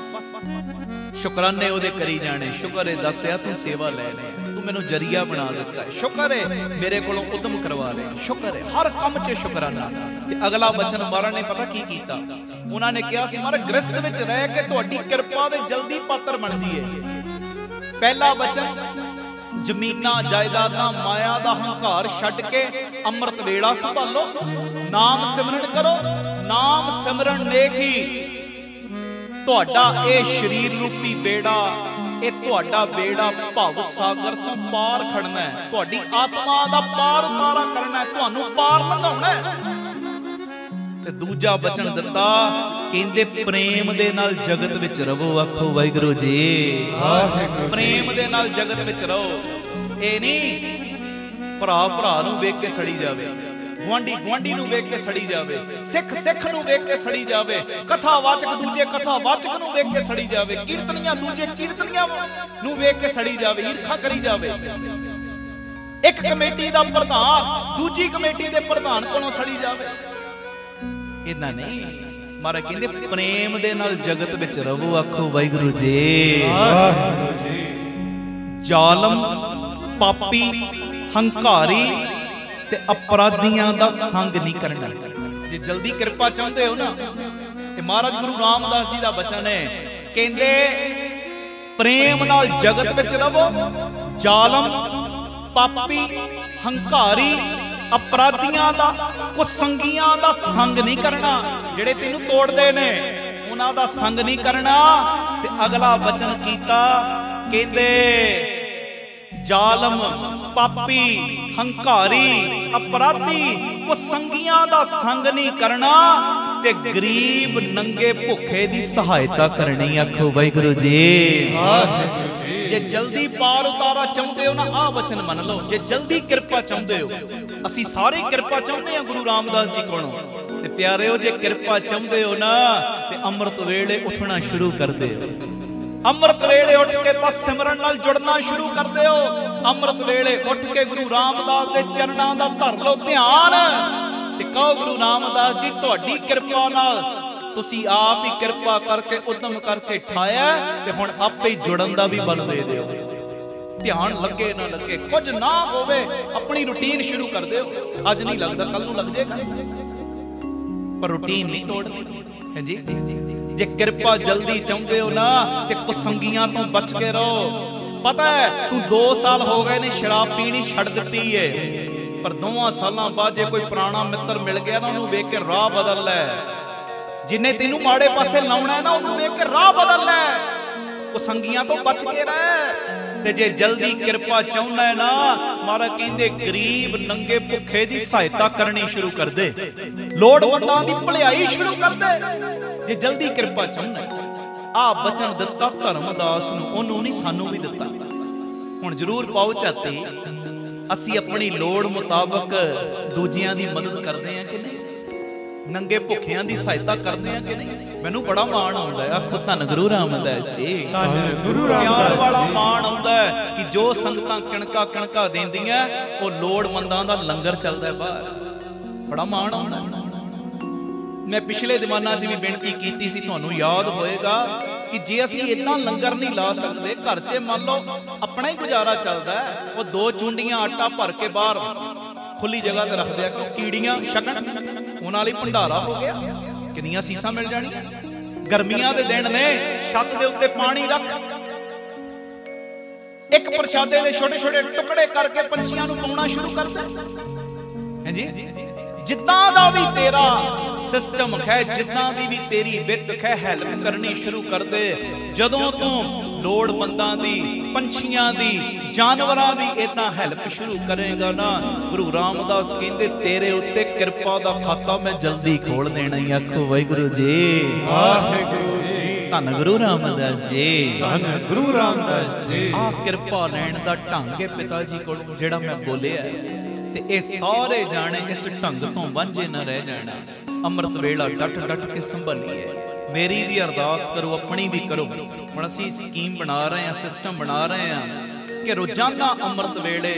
ਸ਼ੁਕਰਾਨੇ ਉਹਦੇ ਕਰੀ ਜਾਣੇ। ਸ਼ੁਕਰ ਹੈ ਦਾਤਿਆ ਤੂੰ ਸੇਵਾ ਲੈ ਲੈ, ਤੂੰ ਮੈਨੂੰ ਜਰੀਆ ਬਣਾ ਦਿੱਤਾ। ਸ਼ੁਕਰ ਹੈ ਮੇਰੇ ਕੋਲੋਂ ਉਦਮ ਕਰਵਾ ਲਿਆ। ਸ਼ੁਕਰ ਹੈ ਹਰ ਕੰਮ 'ਚ ਸ਼ੁਕਰਾਨਾ। ਤੇ ਅਗਲਾ ਬਚਨ ਮਹਾਰਾਜ ਨੇ ਪਤਾ ਕੀ ਕੀਤਾ? ਉਹਨਾਂ ਨੇ ਕਿਹਾ ਸੀ ਮਹਾਰਾਜ ਗ੍ਰਸਤ ਵਿੱਚ ਰਹਿ ਕੇ ਤੁਹਾਡੀ ਕਿਰਪਾ ਦੇ ਜਲਦੀ ਪਾਤਰ ਬਣ ਜੀਏ। ਪਹਿਲਾ ਬਚਨ, ਜ਼ਮੀਨਾਂ ਜਾਇਦਾਦਾਂ ਮਾਇਆ ਦਾ ਹੰਕਾਰ ਛੱਡ ਕੇ ਅੰਮ੍ਰਿਤ ਵੇਲਾ ਸੰਭਾਲੋ, ਨਾਮ ਸਿਮਰਨ ਕਰੋ। ਨਾਮ ਸਿਮਰਨ ਨੇ ਹੀ ਤੁਹਾਡਾ ਇਹ ਸਰੀਰ ਰੂਪੀ ਬੇੜਾ, ਇਹ ਤੁਹਾਡਾ ਬੇੜਾ ਭਵ ਸਾਗਰ ਤੋਂ ਪਾਰ ਖੜਨਾ ਹੈ। ਤੁਹਾਡੀ ਆਤਮਾ ਦਾ ਪਾਰ ਉਤਾਰਾ ਕਰਨਾ ਹੈ, ਤੁਹਾਨੂੰ ਪਾਰ ਲੰਘਾਉਣਾ ਹੈ। ਤੇ ਦੂਜਾ ਬਚਨ ਦਿੱਤਾ, ਕਹਿੰਦੇ ਪ੍ਰੇਮ ਦੇ ਨਾਲ ਜਗਤ ਵਿੱਚ ਰਹੋ। ਆਖੋ ਵਾਹਿਗੁਰੂ ਜੀ, ਪ੍ਰੇਮ ਦੇ ਨਾਲ ਜਗਤ ਵਿੱਚ ਰਹੋ। ਇਹ ਨਹੀਂ ਭਰਾ ਭਰਾ ਨੂੰ ਵੇਖ ਕੇ ਸੜੀ ਜਾਵੇ, ਗੁਆਂਢੀ ਗੁਆਂਢੀ ਨੂੰ ਵੇਖ ਕੇ ਸੜੀ ਜਾਵੇ, ਸਿੱਖ ਸਿੱਖ ਨੂੰ ਵੇਖ ਕੇ ਸੜੀ ਜਾਵੇ, ਕਥਾਵਾਚਕ ਦੂਜੇ ਕਥਾਵਾਚਕ ਨੂੰ ਵੇਖ ਕੇ ਸੜੀ ਜਾਵੇ, ਕੀਰਤਨੀਆਂ ਦੂਜੇ ਕੀਰਤਨੀਆਂ ਨੂੰ ਵੇਖ ਕੇ ਸੜੀ ਜਾਵੇ, ਈਰਖਾ ਕਰੀ ਜਾਵੇ। ਇੱਕ ਕਮੇਟੀ ਦਾ ਪ੍ਰਧਾਨ ਦੂਜੀ ਕਮੇਟੀ ਦੇ ਪ੍ਰਧਾਨ ਕੋਲੋਂ ਸੜੀ ਜਾਵੇ। ਇਦਾਂ ਨਹੀਂ। ਮਹਾਰਾਜ ਕਹਿੰਦੇ ਪ੍ਰੇਮ ਦੇ ਨਾਲ ਜਗਤ ਵਿੱਚ ਰਹੋ। ਆਖੋ ਵਾਹਿਗੁਰੂ ਜੀ। ਜ਼ਾਲਮ, ਪਾਪੀ, ਹੰਕਾਰੀ ਤੇ ਅਪਰਾਧੀਆਂ ਦਾ ਸੰਗ ਨਹੀਂ ਕਰਨਾ। ਜੇ ਜਲਦੀ ਕਿਰਪਾ ਚਾਹੁੰਦੇ ਹੋ ਨਾ, ਤੇ ਮਹਾਰਾਜ ਗੁਰੂ ਰਾਮਦਾਸ ਜੀ ਦਾ ਬਚਨ ਹੈ, ਕਹਿੰਦੇ ਪ੍ਰੇਮ ਨਾਲ ਜਗਤ ਵਿੱਚ ਰਹੋ। ਜ਼ਾਲਮ, ਪਾਪੀ, ਹੰਕਾਰੀ, ਅਪਰਾਧੀਆਂ ਦਾ, ਕੁਸੰਗੀਆਂ ਦਾ ਸੰਗ ਨਹੀਂ ਕਰਨਾ। ਜਿਹੜੇ ਤੈਨੂੰ ਤੋੜਦੇ ਨੇ ਉਹਨਾਂ ਦਾ ਸੰਗ ਨਹੀਂ ਕਰਨਾ। ਤੇ ਅਗਲਾ ਬਚਨ ਕੀਤਾ, ਕਹਿੰਦੇ ਜ਼ਾਲਮ, ਪਾਪੀ, ਹੰਕਾਰੀ, ਅਪਰਾਧੀ, ਕੁਸੰਗੀਆਂ ਦਾ ਸੰਗ ਨਹੀਂ ਕਰਨਾ। ਤੇ ਗਰੀਬ ਨੰਗੇ ਭੁੱਖੇ ਦੀ ਸਹਾਇਤਾ ਕਰਨੀ। ਆਖੋ ਵਾਹਿਗੁਰੂ ਜੀ। ਜੇ ਜਲਦੀ ਪਾਰ ਉਤਾਰਾ ਚਾਹੁੰਦੇ ਹੋ ਨਾ, ਆਹ ਬਚਨ ਮੰਨ ਲਓ। ਜੇ ਜਲਦੀ ਕਿਰਪਾ ਚਾਹੁੰਦੇ ਹੋ, ਅਸੀਂ ਸਾਰੇ ਕਿਰਪਾ ਚਾਹੁੰਦੇ ਹਾਂ ਗੁਰੂ ਰਾਮਦਾਸ ਜੀ ਕੋਲੋਂ। ਤੇ ਪਿਆਰਿਓ, ਜੇ ਕਿਰਪਾ ਚਾਹੁੰਦੇ ਹੋ ਨਾ, ਤੇ ਅੰਮ੍ਰਿਤ ਵੇਲੇ ਉੱਠਣਾ ਸ਼ੁਰੂ ਕਰ ਦਿਓ। ਅੰਮ੍ਰਿਤ ਵੇਲੇ ਉੱਠ ਕੇ ਬਸ ਸਿਮਰਨ ਨਾਲ ਜੁੜਨਾ ਸ਼ੁਰੂ ਕਰ ਦਿਓ। ਅੰਮ੍ਰਿਤ ਵੇਲੇ ਉੱਠ ਕੇ ਗੁਰੂ ਰਾਮਦਾਸ ਦੇ ਚਰਨਾਂ ਦਾ ਧਰ ਲਓ ਧਿਆਨ, ਤੇ ਕਹੋ ਗੁਰੂ ਰਾਮਦਾਸ ਜੀ ਤੁਹਾਡੀ ਕਿਰਪਾ ਨਾਲ ਤੁਸੀਂ ਆਪ ਹੀ ਕਿਰਪਾ ਕਰਕੇ ਉਦਮ ਕਰਕੇ ਠਾਇਆ, ਤੇ ਹੁਣ ਆਪੇ ਹੀ ਜੁੜਨ ਦਾ ਵੀ ਬਲ ਦੇ ਦਿਓ। ਧਿਆਨ ਲੱਗੇ ਨਾ ਲੱਗੇ, ਕੁਝ ਨਾ ਹੋਵੇ, ਆਪਣੀ ਰੁਟੀਨ ਸ਼ੁਰੂ ਕਰ ਦਿਓ। ਅੱਜ ਨਹੀਂ ਲੱਗਦਾ ਕੱਲ ਨੂੰ ਲੱਗ ਜਾਏਗਾ, ਪਰ ਰੁਟੀਨ ਨਹੀਂ ਤੋੜਨੀ ਹੈ ਜੀ। ਜੇ ਕਿਰਪਾ ਜਲਦੀ ਚਾਹੁੰਦੇ ਹੋ ਨਾ, ਤੇ ਕੁਸੰਗੀਆਂ ਤੋਂ ਬਚ ਕੇ ਰਹੋ। ਪਤਾ ਹੈ ਤੂੰ 2 ਸਾਲ ਹੋ ਗਏ ਨੇ ਸ਼ਰਾਬ ਪੀਣੀ ਛੱਡ ਦਿੱਤੀ ਏ, ਪਰ 2 ਸਾਲਾਂ ਬਾਅਦ ਜੇ ਕੋਈ ਪੁਰਾਣਾ ਮਿੱਤਰ ਮਿਲ ਗਿਆ ਨਾ, ਉਹਨੂੰ ਵੇਖ ਕੇ ਰਾਹ ਬਦਲ ਲੈ। ਜਿੰਨੇ ਤੈਨੂੰ ਮਾੜੇ ਪਾਸੇ ਲਾਉਣਾ ਹੈ ਨਾ, ਉਹਨੂੰ ਵੇਖ ਕੇ ਰਾਹ ਬਦਲ ਲੈ। ਕੁਸੰਗੀਆਂ ਤੋਂ ਬਚ ਕੇ ਰਹਿ। ਤੇ ਜੇ ਜਲਦੀ ਕਿਰਪਾ ਚਾਹੁੰਦਾ ਹੈ ਨਾ, ਮਹਾਰਾਜ ਕਹਿੰਦੇ ਗਰੀਬ ਨੰਗੇ ਭੁੱਖੇ ਦੀ ਸਹਾਇਤਾ ਕਰਨੀ ਸ਼ੁਰੂ ਕਰ ਦੇ, ਲੋੜਵੰਦਾਂ ਦੀ ਭਲਾਈ ਸ਼ੁਰੂ ਕਰ ਦੇ। ਜੇ ਜਲਦੀ ਕਿਰਪਾ ਚਾਹੁੰਦਾ, ਆਹ ਬਚਨ ਦਿੱਤਾ ਧਰਮਦਾਸ ਨੂੰ, ਉਹਨੂੰ ਨਹੀਂ ਸਾਨੂੰ ਵੀ ਦਿੱਤਾ। ਹੁਣ ਜ਼ਰੂਰ ਪਾਓ ਝਾਤੀ, ਅਸੀਂ ਆਪਣੀ ਲੋੜ ਮੁਤਾਬਕ ਦੂਜਿਆਂ ਦੀ ਮਦਦ ਕਰਦੇ ਹਾਂ ਕਿ ਨਹੀਂ? ਨੰਗੇ ਭੁੱਖਿਆਂ ਦੀ ਸਹਾਇਤਾ ਕਰਦੇ ਆ ਕਿ ਨਹੀਂ? ਮੈਨੂੰ ਬੜਾ ਮਾਣ ਆਉਂਦਾ ਹੈ। ਆਖੋ ਧੰਨ ਗੁਰੂ ਰਾਮਦਾਸ ਜੀ। ਧੰਨ ਗੁਰੂ ਰਾਮਦਾਸ ਜੀ। ਵਾਲਾ ਮਾਣ ਆਉਂਦਾ ਹੈ ਕਿ ਜੋ ਸੰਗਤਾਂ ਕਿਣਕਾ ਕਿਣਕਾ ਦਿੰਦੀਆਂ, ਉਹ ਲੋੜਵੰਦਾਂ ਦਾ ਲੰਗਰ ਚੱਲਦਾ ਬਾਹਰ। ਬੜਾ ਮਾਣ ਆਉਂਦਾ। ਮੈਂ ਪਿਛਲੇ ਜ਼ਮਾਨਾ 'ਚ ਵੀ ਬੇਨਤੀ ਕੀਤੀ ਸੀ, ਤੁਹਾਨੂੰ ਯਾਦ ਹੋਏਗਾ, कि जे असी इतना लंगर नहीं ला सकते, घर च मान लो अपना ही गुजारा चलता है, वो 2 चूंडियां आटा भर के बाहर खुली जगह ते रख दिया करो, कीड़ियां छकन, उन्हां लई भंडारा हो गया, कितनियां सीसां मिल जाणियां। गर्मियां दे दिन ने, छत दे उत्ते पानी रख, एक प्रशादे दे छोटे छोटे टुकड़े करके पंछियां नूं पाउणा शुरू कर दे। हैं जी, जिद्दां दा भी तेरा सिस्टम है, जिद्दां दी भी तेरी वित है, हैल्प करनी शुरू कर दे। जदों तू लोड़वंदां दी, पंछियां दी, जानवरां दी इदां हैल्प शुरू करेगा ना, गुरु रामदास कहंदे तेरे उत्ते किरपा दा खाता मैं जल्दी खोल देना ही। आखो वाहिगुरू जी, वाहिगुरू जी, धन गुरु रामदास जी, धन गुरु रामदास जी। आ किरपा लैण दा ढंग है पिता जी कोलों जेड़ा मैं बोलिया, ते ये सारे जाने इस ढंग तो वांझे न रह जाना। अमृत वेला डट डट के संभालीए। मेरी भी अरदास करो, अपनी भी करो। हुण असीं स्कीम बना रहे हैं, सिस्टम बना रहे हैं कि रोजाना अमृत वेले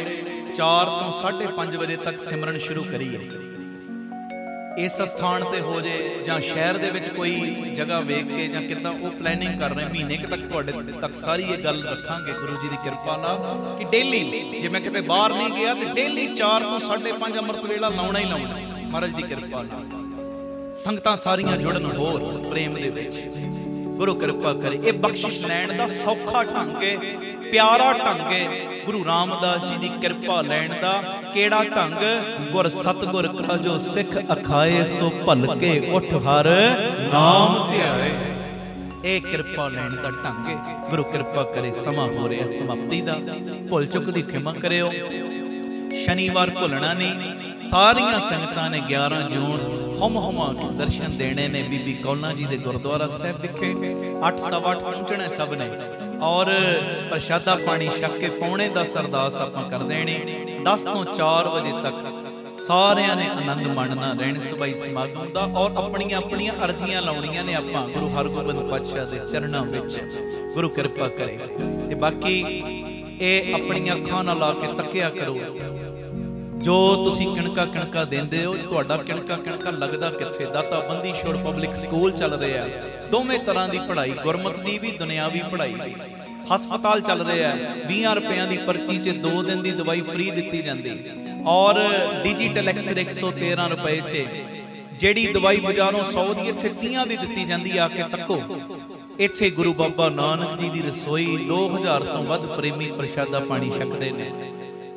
4 ਤੋਂ 5:30 वजे तक सिमरन शुरू करिए। इस स्थान ते हो जाए जां शहर दे विच कोई जगह वेख के जां किदां वो प्लैनिंग कर रहे, महीने तक तुहाडे तक सारी ये गल रखांगे गुरु जी की किरपा नाल कि डेली जे मैं किते बाहर नहीं गया तो डेली 4 ਤੋਂ 5:30 अमृत वेला लाउणा ही लाउणा महाराज की किरपा नाल। संगतां सारियां जुड़न होर प्रेम दे विच, गुरु किरपा करे। ये बख्शिश लैण दा सौखा ढंग है, प्यारा ढंग है। गुरु रामदास जी की किरपा लैण दा केड़ा ढंग, गुर सतगुर का जो सिख अखाए सो भलके उठ हर नाम ध्याए। ये किरपा लैण दा ढंग है। गुरु किरपा करे। समा हो रहा समाप्ति दा, भुल चुक दी खिमा करियो। शनिवार भुलना नहीं। सारियां संगतां ने 11 जून हुम हुमा के दर्शन देने ने बीबी कौला जी के गुरुद्वारा साहब विखे। 8:15 पहुंचना सब ने और प्रशादा पानी छक के 9:45 अरदास आपां कर देनी। 10 ਤੋਂ 4 वजे तक सारियां ने आनंद माणना रहन सभाई समागम का और अपनियां अपनियां अर्जियां लाउणियां ने आपां गुरु हरगोबिंद पातशाह दे चरणां विच। गुरु किरपा करे। ते बाकी ये अपनियां अखां नाल ला के तकिया करो। जो तुसी किणका किणका देंदे हो, तुहाडा किणका किणका लगदा कित्थे। दाता बंदी छोड़ पब्लिक स्कूल चल रहे हैं, दोवें तरह की पढ़ाई, गुरमत की भी दुनियावी पढ़ाई। हस्पताल चल रहे हैं, 20 रुपया की पर्ची च 2 दिन की दवाई फ्री दी जाती और डिजिटल एक्सरे 113 रुपए च जिहड़ी दवाई बाजारों 100 की इत्थे 30 की दी जाती। आके तक्को इत्थे गुरु बाबा नानक जी की रसोई 2000 तो वध प्रेमी प्रशादा पानी छकते हैं।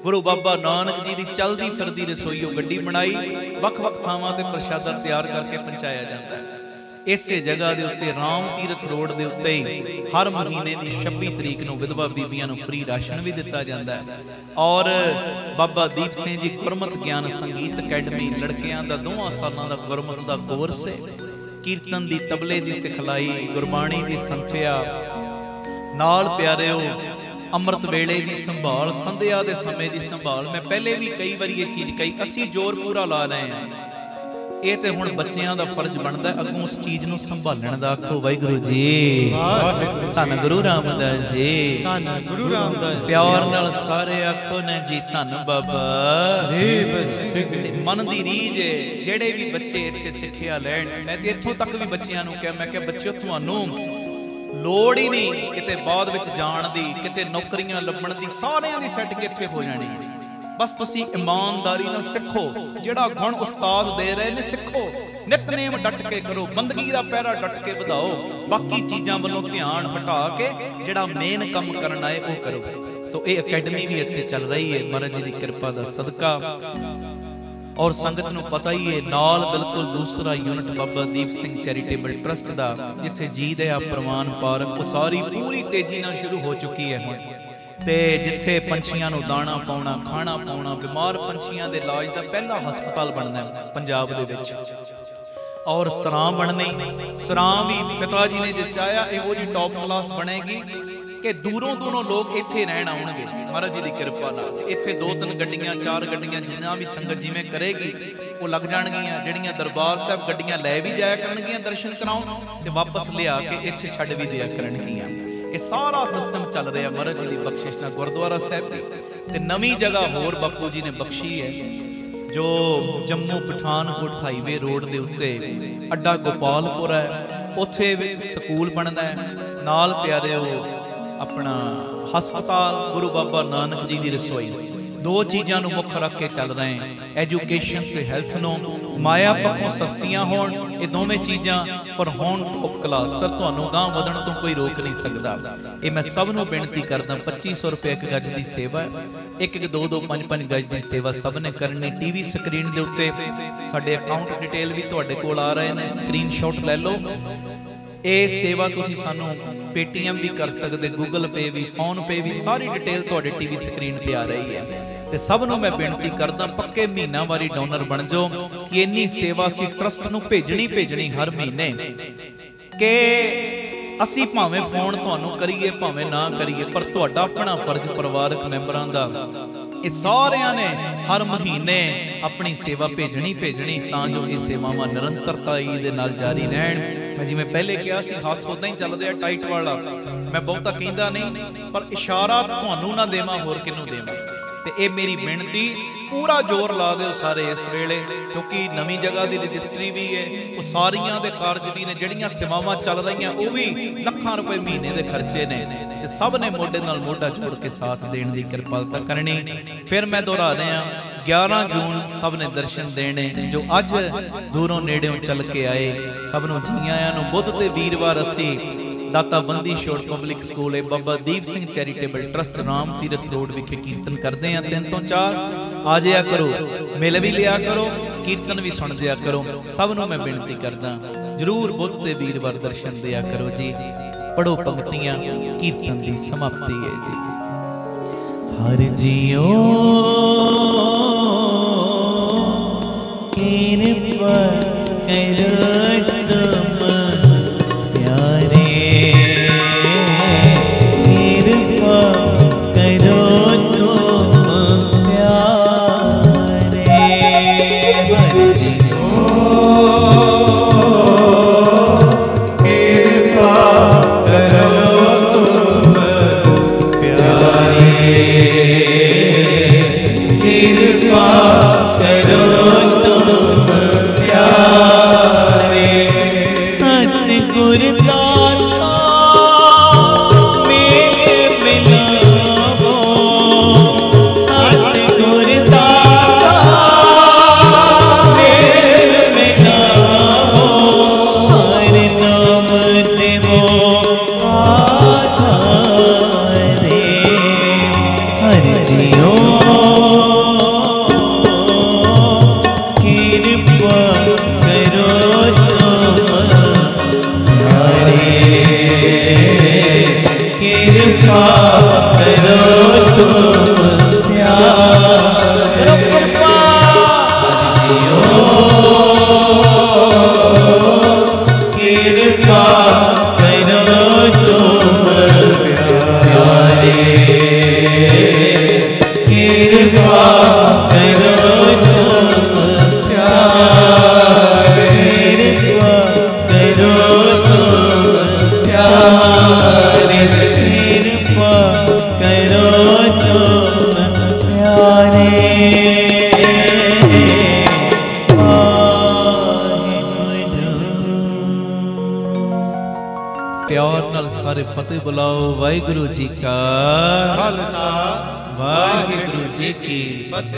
गुरु बाबा नानक जी की चलती फिरती रसोई गड्डी बनाई, वख-वख थावां ते प्रशादा तैयार करके पहुंचाया जाता है। इसे जगह के उत्ते राम तीरथ रोड के उत्ते ही हर महीने की 26 तरीक नूं विधवा बीबियां नूं फ्री राशन भी दिता जाता है। और बाबा दीप सिंह जी गुरमत ज्ञान संगीत अकैडमी लड़कियां दा 2 सालां दा गुरमत दा कोर्स है। कीर्तन दी, तबले की सिखलाई, गुरबाणी की संथਿਆ नाल प्यारिओ अमृत वेले की संभाल, संध्या के समय की संभाल। मैं पहले भी कई बार ये चीज़ कही, असी जोर पूरा ला रहे हैं। ये तो हुण बच्चों का फर्ज बनता है अगों उस चीज़ को संभालण दा। आखो वाहिगुरू जी, धन गुरु रामदास जी, धन गुरु रामदास। प्यार नाल सारे आखो ने जी धन बाबा दीप सिंह। मन की रीझ है जेड़े भी बच्चे इत्थे सिक्ख्या लैण। मैं तो इत्थों तक भी बच्चों को कहा, मैं बच्चों तुहानूं लोड़ ही नहीं किते बाद विच जाण दी, किते नौकरियां लभण दी, सारियां दी सैट कित्थे हो जानी। बस तुसी ईमानदारी नाल सिखो, जिहड़ा गुण उस्ताद दे रहे ने सिखो, नितनेम डट के करो, बंदगी दा पहरा डट के वधाओ, बाकी चीज़ां वालों ध्यान हटा के जिहड़ा मेन काम करना है वो करो। तो ये अकैडमी भी अच्छे चल रही है महाराज जी की किरपा दा सदका। और संगत नूं पता ही है नाल बिल्कुल दूसरा unit Baba Deep Singh charitable trust का जिथे जी दया प्रवान पार्क उसारी पूरी तेजी नाल शुरू हो चुकी है हुण। ते जिथे पंछियां नूं दाणा पाउणा, खाना पाउणा, बीमार पंछियां दे इलाज का पहला हस्पताल बनना है पंजाब दे विच। और सरां बननी, सरां भी पिता जी ने जचाया इहो जी टॉप क्लास बनेगी कि दूरों दूरों लोग इत्थे रहण आउणगे महाराज जी की किरपा नाल। इत्थे 2-3 गड्डियां 4 गड्डियां जिन्ना भी संगत जिवें करेगी वो लग जाणगियां। जिहड़ियां दरबार साहब गड्डियां लै भी जाया करनगियां दर्शन कराउण ते वापस लिया के इत्थे छड्ड भी दिया करनगियां। ये सारा सिस्टम चल रहा महाराज जी की बख्शिश नाल। गुरुद्वारा साहब ते नवीं जगह होर बापू जी ने बख्शी है जो जम्मू पठानकोट हाईवे रोड के उत्ते अड्डा गोपालपुर है। ਉੱਥੇ ਸਕੂਲ ਬਣਦਾ ਹੈ, ਨਾਲ ਪਿਆਰਿਓ ਆਪਣਾ ਹਸਪਤਾਲ ਗੁਰੂ ਬਾਬਾ ਨਾਨਕ ਜੀ ਦੀ ਰਸੋਈ। ਦੋ ਚੀਜ਼ਾਂ ਨੂੰ ਮੁੱਖ ਰੱਖ ਕੇ ਚੱਲ ਰਹੇ ਹਾਂ, ਐਜੂਕੇਸ਼ਨ ਤੇ ਹੈਲਥ ਨੂੰ। ਮਾਇਆ ਪੱਖੋਂ ਸਸਤੀਆਂ ਹੋਣ ਇਹ ਦੋਵੇਂ ਚੀਜ਼ਾਂ, ਪਰ ਹੋਣ ਟੌਪ ਕਲਾਸ। ਸਰ ਤੁਹਾਨੂੰ ਗਾਂਹ ਵਧਣ ਤੋਂ ਕੋਈ ਰੋਕ ਨਹੀਂ ਸਕਦਾ। ਇਹ ਮੈਂ ਸਭ ਨੂੰ ਬੇਨਤੀ ਕਰਦਾ। 2500 ਰੁਪਏ ਇੱਕ ਗੱਜ ਦੀ ਸੇਵਾ ਹੈ, ਇੱਕ 2-2 5-5 ਗੱਜ ਦੀ ਸੇਵਾ ਸਭ ਨੇ ਕਰਨੀ। ਟੀਵੀ ਸਕਰੀਨ ਦੇ ਉੱਤੇ ਸਾਡੇ ਅਕਾਊਂਟ ਡਿਟੇਲ ਵੀ ਤੁਹਾਡੇ ਕੋਲ ਆ ਰਹੇ ਨੇ, ਸਕਰੀਨਸ਼ਾਟ ਲੈ ਲਓ। ਇਹ ਸੇਵਾ ਤੁਸੀਂ ਸਾਨੂੰ ਪੇਟੀਐਮ ਵੀ ਕਰ ਸਕਦੇ, ਗੂਗਲ ਪੇ ਵੀ, ਫੋਨ ਪੇ ਵੀ, ਸਾਰੀ ਡਿਟੇਲ ਤੁਹਾਡੇ ਟੀਵੀ ਸਕਰੀਨ ਤੇ ਆ ਰਹੀ ਹੈ। ਤੇ ਸਭ ਨੂੰ ਮੈਂ ਬੇਨਤੀ ਕਰਦਾ ਪੱਕੇ ਮਹੀਨਾਵਾਰੀ ਡੋਨਰ ਬਣ ਜਾਓ ਕਿ ਇੰਨੀ ਸੇਵਾ ਅਸੀਂ ਟਰਸਟ ਨੂੰ ਭੇਜਣੀ ਹਰ ਮਹੀਨੇ, ਕਿ ਅਸੀਂ ਭਾਵੇਂ ਫੋਨ ਤੁਹਾਨੂੰ ਕਰੀਏ ਭਾਵੇਂ ਨਾ ਕਰੀਏ, ਪਰ ਤੁਹਾਡਾ ਆਪਣਾ ਫਰਜ਼ ਪਰਿਵਾਰਕ ਮੈਂਬਰਾਂ ਦਾ ਇਹ ਸਾਰਿਆਂ ਨੇ ਹਰ ਮਹੀਨੇ ਆਪਣੀ ਸੇਵਾ ਭੇਜਣੀ ਤਾਂ ਜੋ ਇਹ ਸੇਵਾਵਾਂ ਨਿਰੰਤਰਤਾ ਦੇ ਨਾਲ ਜਾਰੀ ਰਹਿਣ। ਮੈਂ ਜਿਵੇਂ ਪਹਿਲੇ ਕਿਹਾ ਸੀ, ਹੱਥ ਉਦਾਂ ਹੀ ਚੱਲ ਰਿਹਾ ਟਾਈਟ ਵਾਲਾ, ਮੈਂ ਬਹੁਤਾ ਕਹਿੰਦਾ ਨਹੀਂ, ਪਰ ਇਸ਼ਾਰਾ ਤੁਹਾਨੂੰ ਨਾ ਦੇਵਾਂ ਹੋਰ ਕਿਹਨੂੰ ਦੇਵਾਂ। ਤੇ ਇਹ ਮੇਰੀ ਬੇਨਤੀ, ਪੂਰਾ ਜ਼ੋਰ ਲਾ ਦਿਓ ਸਾਰੇ ਇਸ ਵੇਲੇ, ਕਿਉਂਕਿ ਨਵੀਂ ਜਗ੍ਹਾ ਦੀ ਰਜਿਸਟਰੀ ਵੀ ਹੈ, ਉਹ ਸਾਰੀਆਂ ਦੇ ਕਾਰਜ ਵੀ ਨੇ, ਜਿਹੜੀਆਂ ਸੇਵਾਵਾਂ ਚੱਲ ਰਹੀਆਂ ਉਹ ਵੀ ਲੱਖਾਂ ਰੁਪਏ ਮਹੀਨੇ ਦੇ ਖਰਚੇ ਨੇ, ਤੇ ਸਭ ਨੇ ਮੋਢੇ ਨਾਲ ਮੋਢਾ ਜੋੜ ਕੇ ਸਾਥ ਦੇਣ ਦੀ ਕਿਰਪਾਲਤਾ ਕਰਨੀ। ਫਿਰ ਮੈਂ ਦੁਹਰਾ ਦਿਆਂ, 11 ਜੂਨ ਸਭ ਨੇ ਦਰਸ਼ਨ ਦੇਣੇ। ਜੋ ਅੱਜ ਦੂਰੋਂ ਨੇੜਿਓਂ ਚੱਲ ਕੇ ਆਏ ਸਭ ਨੂੰ ਜੀ ਆਇਆਂ ਨੂੰ। ਬੁੱਧ ਤੇ ਵੀਰਵਾਰ ਅਸੀਂ ਦਾਤਾ ਬੰਦੀ ਛੋੜ ਪਬਲਿਕ ਸਕੂਲ ਹੈ, Baba Deep Singh charitable trust, Ram Tirath road ਵਿਖੇ ਕੀਰਤਨ ਕਰਦੇ ਹਾਂ 3 ਤੋਂ 4। ਆ ਜਾਇਆ ਕਰੋ, ਮਿਲ ਵੀ ਲਿਆ ਕਰੋ, ਕੀਰਤਨ ਵੀ ਸੁਣ ਜਿਆ ਕਰੋ। ਸਭ ਨੂੰ ਮੈਂ ਬੇਨਤੀ ਕਰਦਾ ਜਰੂਰ ਬੁੱਧ ਤੇ ਵੀਰਵਾਰ ਦਰਸ਼ਨ ਦਿਆ ਕਰੋ ਜੀ। ਪੜੋ ਪੰਕਤੀਆਂ, ਕੀਰਤਨ ਦੀ ਸਮਾਪਤੀ ਹੈ ਜੀ। ਹਰ ਜੀਓ ਕਿਰਪਾ ਕਰੋ ਤੁਮ ਪਿਆਰੇ, ਕਿਰਪਾ ਕਰੋ ਤੁਮ ਪਿਆਰੇ। ਹਰ ਜੀਓ ਕਿਰਪਾ ਕਰੋ ਤੁਮ ਪਿਆਰੇ, ਕਿਰਪਾ ਕਰੋ ਤੁਮ ਪਿਆਰੇ। ਸਤਿਗੁਰ ਦਾਤਾ ਮੇਰੇ ਮਿਲਾਵੋ, ਸਤਿਗੁਰ ਦਾਤਾ ਮੇਰੇ ਮਿਲਾਵੋ। ਹਰ ਨਾਮ ਦੇਵੋ ਆਧਾਰੇ, ਹਰ ਜੀਓ ਕਿਰਪਾ ਕਰੋ ਤੁਮ ਪਿਆਰੇ, ਕਿਰਪਾ ਕਰੋ ਤੁਮ ਪਿਆਰੇ। ਹਰ ਜੀਓ ਕਿਰਪਾ ਕਰੋ ਤੁਮ ਪਿਆਰੇ, ਕਿਰਪਾ ਕਰੋ ਤੁਮ ਪਿਆਰੇ, ਕਿਰਪਾ ਕਰੋ ਤੁਮ ਪਿਆਰੇ, ਕਿਰਪਾ ਕਰੋ ਤੁਮ ਪਿਆਰੇ। ਪਿਆਰ ਨਾਲ ਸਾਰੇ ਫਤਿਹ ਬੁਲਾਓ। ਵਾਹਿਗੁਰੂ ਜੀ ਕਾ ਖਾਲਸਾ, ਵਾਹਿਗੁਰੂ ਜੀ ਕੀ ਫਤਿਹ।